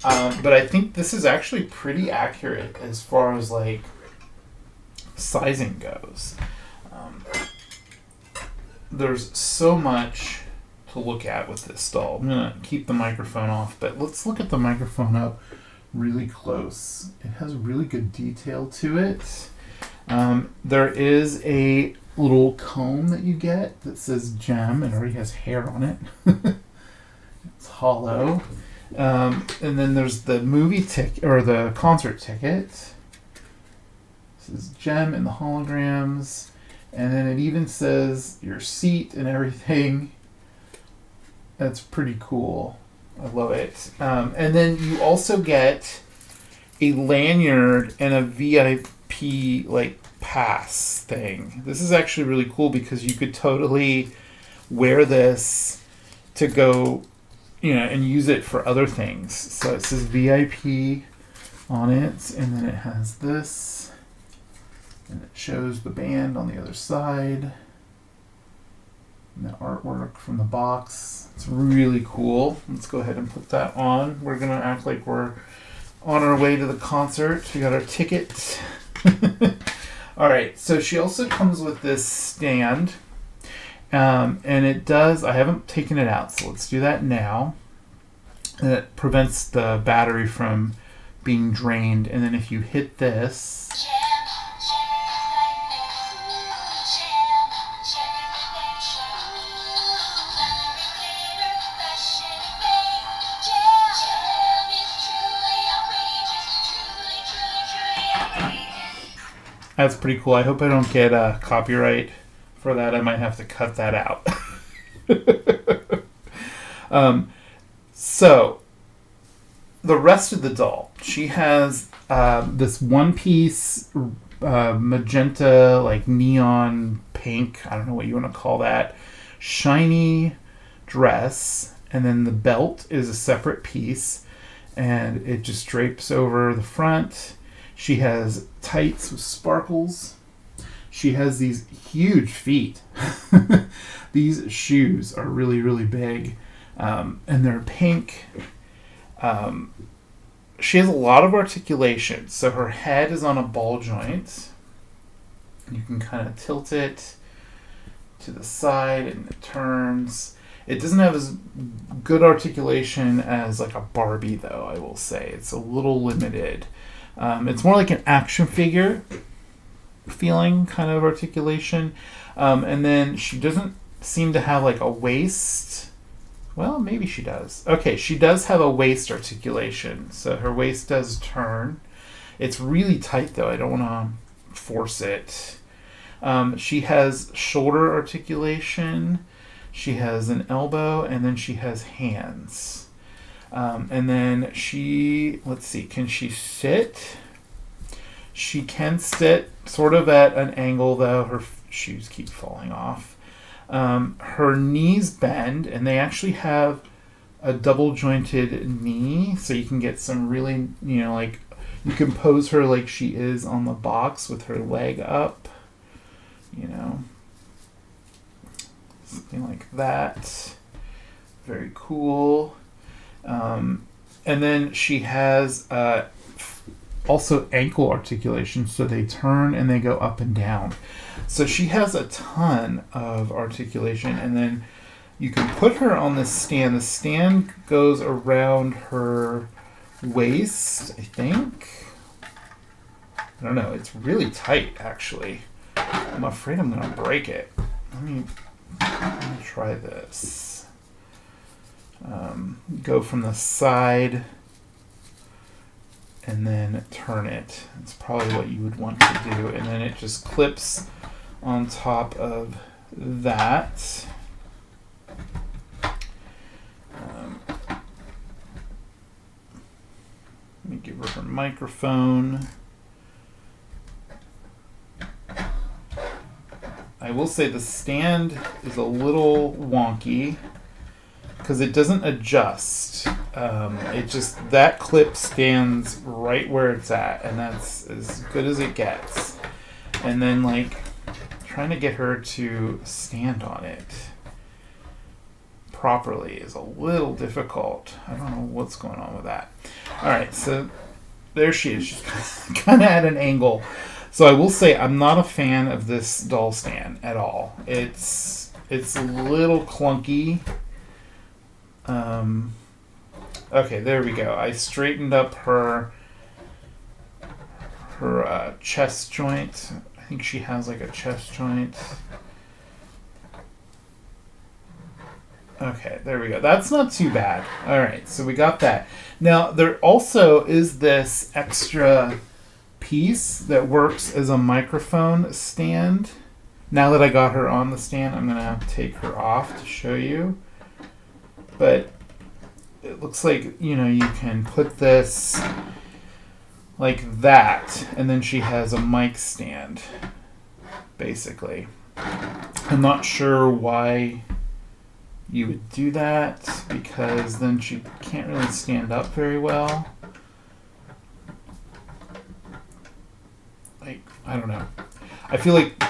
But I think this is actually pretty accurate as far as like sizing goes. There's so much to look at with this doll. I'm gonna keep the microphone off, but let's look at the microphone up really close. It has really good detail to it. There is a little comb that you get that says gem. It already has hair on it. It's hollow. And then there's the movie ticket or the concert ticket. This is gem and the holograms. And then it even says your seat and everything. That's pretty cool. I love it. And then you also get a lanyard and a VIP like pass thing. This is actually really cool because you could totally wear this to go, and use it for other things. So it says VIP on it, and then it has this. And it shows the band on the other side. And the artwork from the box. It's really cool. Let's go ahead and put that on. We're going to act like we're on our way to the concert. We got our ticket. Alright, so she also comes with this stand. And it does, I haven't taken it out, so let's do that now. And it prevents the battery from being drained. And then if you hit this, that's pretty cool. I hope I don't get a copyright for that. I might have to cut that out. So, the rest of the doll. She has this one-piece magenta, like neon pink, I don't know what you want to call that, shiny dress. And then the belt is a separate piece. And it just drapes over the front. She has tights with sparkles. She has these huge feet. These shoes are really, really big. And they're pink. She has a lot of articulation. So her head is on a ball joint. You can kind of tilt it to the side and it turns. It doesn't have as good articulation as like a Barbie, though, I will say. It's a little limited. It's more like an action figure feeling kind of articulation. And then she doesn't seem to have like a waist. Well, maybe she does. Okay, she does have a waist articulation. So her waist does turn. It's really tight, though. I don't want to force it. She has shoulder articulation. She has an elbow, and then she has hands. And then let's see, can she sit? She can sit sort of at an angle, though. Her shoes keep falling off. Her knees bend, and they actually have a double jointed knee, so you can get some really, like, you can pose her like she is on the box with her leg up, something like that. Very cool. And then she has also ankle articulation, so they turn and they go up and down. So she has a ton of articulation, and then you can put her on the stand. The stand goes around her waist, I think. I don't know. It's really tight, actually. I'm afraid I'm going to break it. Let me try this. Go from the side and then turn it. It's probably what you would want to do. And then it just clips on top of that. Let me give her microphone. I will say the stand is a little wonky because it doesn't adjust. It just, that clip stands right where it's at, and that's as good as it gets. And then, like, trying to get her to stand on it properly is a little difficult. I don't know what's going on with that. All right, so there she is. She's kind of at an angle. So I will say I'm not a fan of this doll stand at all. It's a little clunky. Okay, there we go. I straightened up her chest joint. I think she has like a chest joint. Okay, there we go. That's not too bad. All right, so we got that. Now, there also is this extra piece that works as a microphone stand. Now that I got her on the stand, I'm going to take her off to show you. But it looks like, you know, you can put this like that, and then she has a mic stand, basically. I'm not sure why you would do that, because then she can't really stand up very well. Like, I don't know. I feel like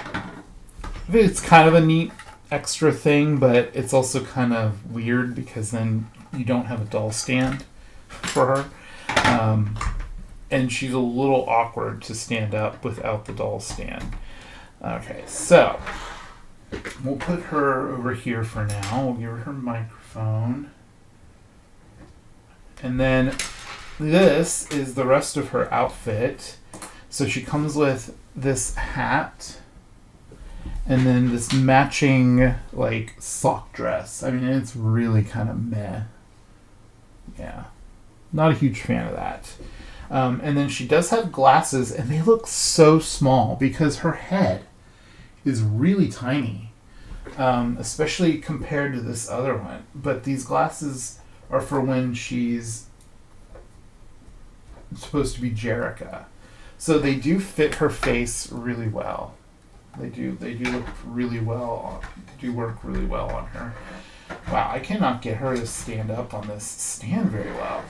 it's kind of a neat extra thing, but it's also kind of weird because then you don't have a doll stand for her. And she's a little awkward to stand up without the doll stand. Okay, so we'll put her over here for now. We'll give her her microphone. And then this is the rest of her outfit. So she comes with this hat and then this matching like sock dress. I mean, it's really kind of meh. Yeah, not a huge fan of that. And then she does have glasses, and they look so small because her head is really tiny, especially compared to this other one. But these glasses are for when she's supposed to be Jerrica. So they do fit her face really well. They do look really well. They do work really well on her. Wow, I cannot get her to stand up on this stand very well.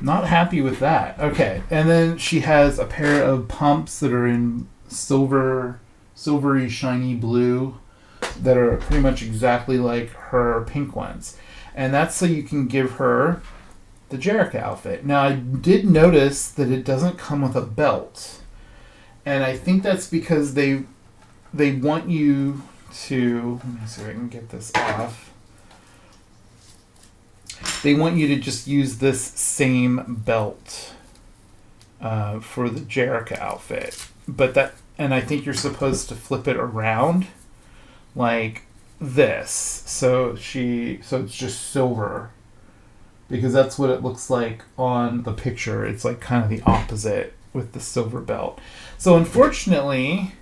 Not happy with that. Okay, and then she has a pair of pumps that are in silvery shiny blue that are pretty much exactly like her pink ones. And that's so you can give her the Jerrica outfit. Now, I did notice that it doesn't come with a belt. And I think that's because they want you to... Let me see if I can get this off. They want you to just use this same belt for the Jerrica outfit. And I think you're supposed to flip it around like this. So it's just silver. Because that's what it looks like on the picture. It's like kind of the opposite with the silver belt. So unfortunately,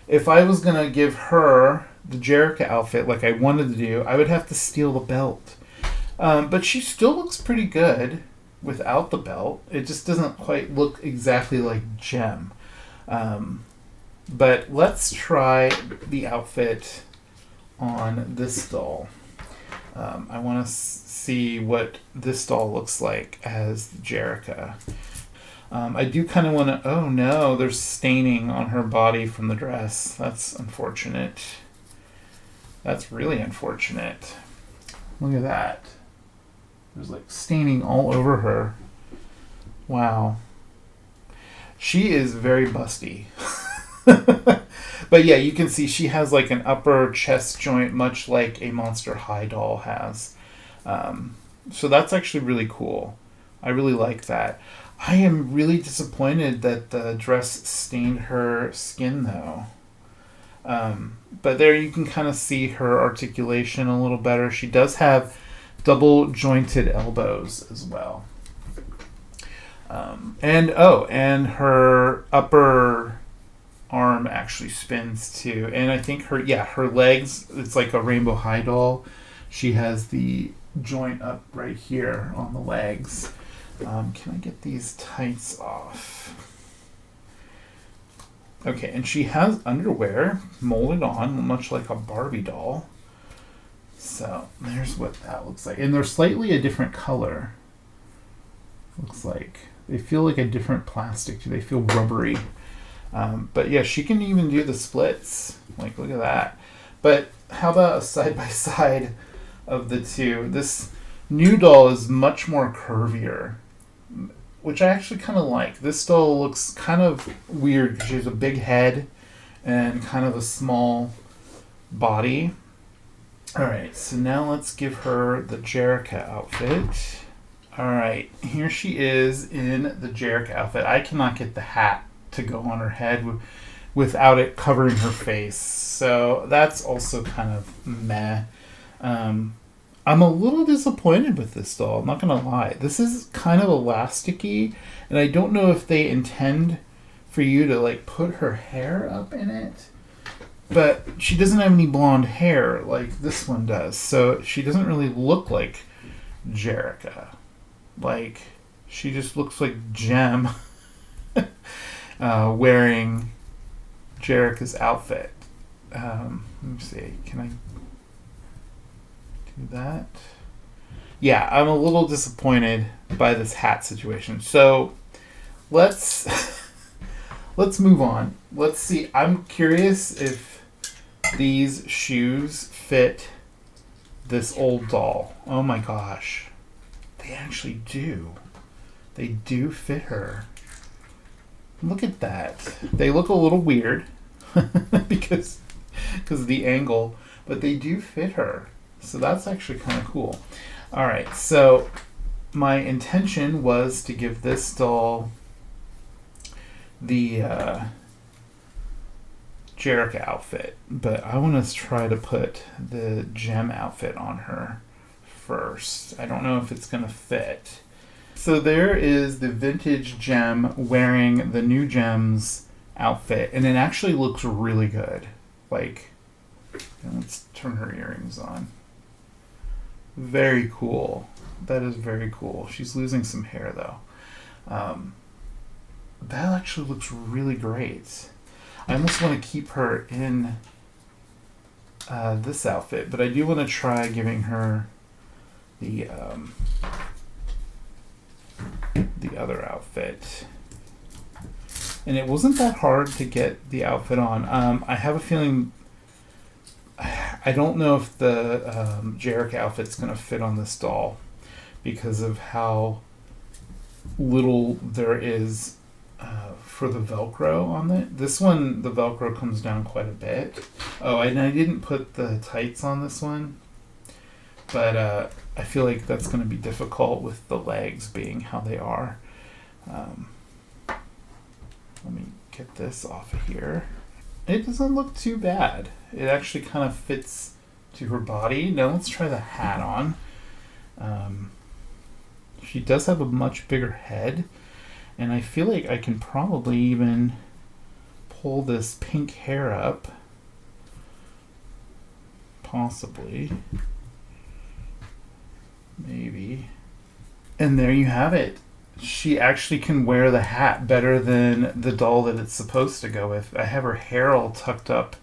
if I was going to give her the Jerrica outfit like I wanted to do, I would have to steal the belt. But she still looks pretty good without the belt. It just doesn't quite look exactly like Gem. But let's try the outfit on this doll. I want to see what this doll looks like as Jerrica. I do kind of want to... Oh no, there's staining on her body from the dress. That's unfortunate. That's really unfortunate. Look at that. There's like staining all over her. Wow. She is very busty. But yeah, you can see she has like an upper chest joint, much like a Monster High doll has. So that's actually really cool. I really like that. I am really disappointed that the dress stained her skin though. But there you can kind of see her articulation a little better. She does have double jointed elbows as well. And her upper arm actually spins too. And I think her legs, it's like a Rainbow High doll. She has the joint up right here on the legs. Can I get these tights off? Okay, and she has underwear molded on, much like a Barbie doll. So there's what that looks like. And they're slightly a different color. Looks like. They feel like a different plastic too. They feel rubbery. But yeah, she can even do the splits. Like, look at that. But how about a side-by-side of the two? This new doll is much more curvier, which I actually kind of like. This doll looks kind of weird because she has a big head and kind of a small body. Alright, so now let's give her the Jerrica outfit. Alright, here she is in the Jerrica outfit. I cannot get the hat to go on her head without it covering her face. So that's also kind of meh. I'm a little disappointed with this doll, I'm not going to lie. This is kind of elasticy, and I don't know if they intend for you to like put her hair up in it. But she doesn't have any blonde hair like this one does, so she doesn't really look like Jerrica. Like, she just looks like Jem wearing Jerrica's outfit. Let me see, can I do that? Yeah, I'm a little disappointed by this hat situation. So let's move on. Let's see. I'm curious if these shoes fit this old doll. Oh my gosh. They actually do. They do fit her. Look at that. They look a little weird because of the angle, but they do fit her. So that's actually kind of cool. All right, so my intention was to give this doll the Jerrica outfit, but I want to try to put the Gem outfit on her first. I don't know if it's going to fit. So there is the vintage Gem wearing the new Gem's outfit, and it actually looks really good. Like, let's turn her earrings on. Very cool. That is very cool. She's losing some hair though. That actually looks really great. I almost want to keep her in this outfit, but I do want to try giving her the other outfit. And it wasn't that hard to get the outfit on. I have a feeling, I don't know if the Jerrica outfit's going to fit on this doll because of how little there is for the Velcro on it. This one, the Velcro comes down quite a bit. Oh, and I didn't put the tights on this one, but I feel like that's going to be difficult with the legs being how they are. Let me get this off of here. It doesn't look too bad. It actually kind of fits to her body. Now let's try the hat on. She does have a much bigger head, and I feel like I can probably even pull this pink hair up. Possibly. Maybe. And there you have it. She actually can wear the hat better than the doll that it's supposed to go with. I have her hair all tucked up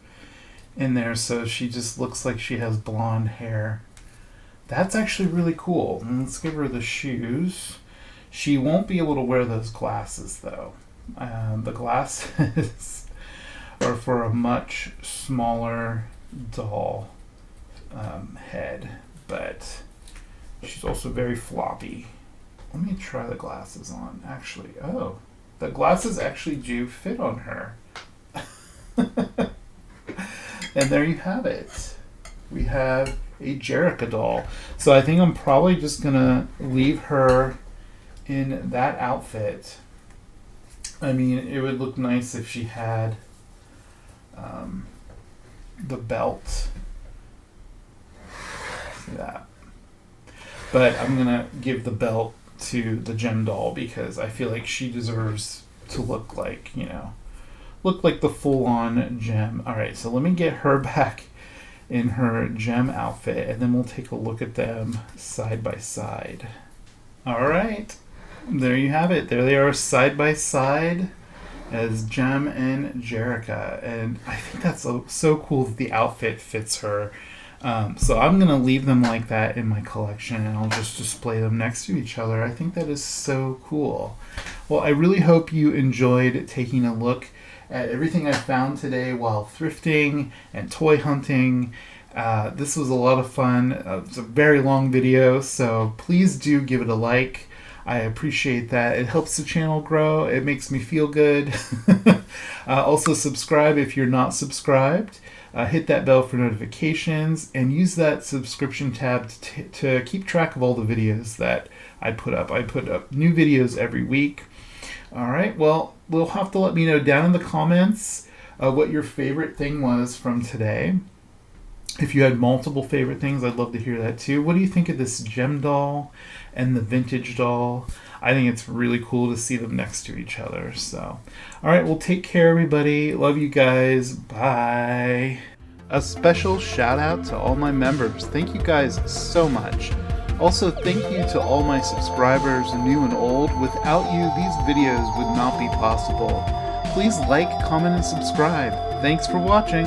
in there, so she just looks like she has blonde hair. That's actually really cool. And let's give her the shoes. She won't be able to wear those glasses, though. The glasses are for a much smaller doll head, but she's also very floppy. Let me try the glasses on, actually. Oh, the glasses actually do fit on her. And there you have it. We have a Jerrica doll. So I think I'm probably just going to leave her in that outfit. I mean, it would look nice if she had the belt. See that? But I'm going to give the belt to the Gem doll because I feel like she deserves to look like, look like the full-on Gem. All right, so let me get her back in her Gem outfit, and then we'll take a look at them side by side. All right, there you have it. There they are side by side as Gem and Jerrica, and I think that's so cool that the outfit fits her. So I'm going to leave them like that in my collection, and I'll just display them next to each other. I think that is so cool. Well, I really hope you enjoyed taking a look at everything I found today while thrifting and toy hunting. This was a lot of fun. It's a very long video, so please do give it a like. I appreciate that. It helps the channel grow. It makes me feel good. Also subscribe if you're not subscribed. Hit that bell for notifications and use that subscription tab to keep track of all the videos that I put up. I put up new videos every week. All right, well, you'll have to let me know down in the comments what your favorite thing was from today. If you had multiple favorite things, I'd love to hear that too. What do you think of this gem doll and the vintage doll? I think it's really cool to see them next to each other. So, all right, well, take care, everybody. Love you guys. Bye. A special shout out to all my members. Thank you guys so much. Also, thank you to all my subscribers, new and old. Without you, these videos would not be possible. Please like, comment, and subscribe. Thanks for watching.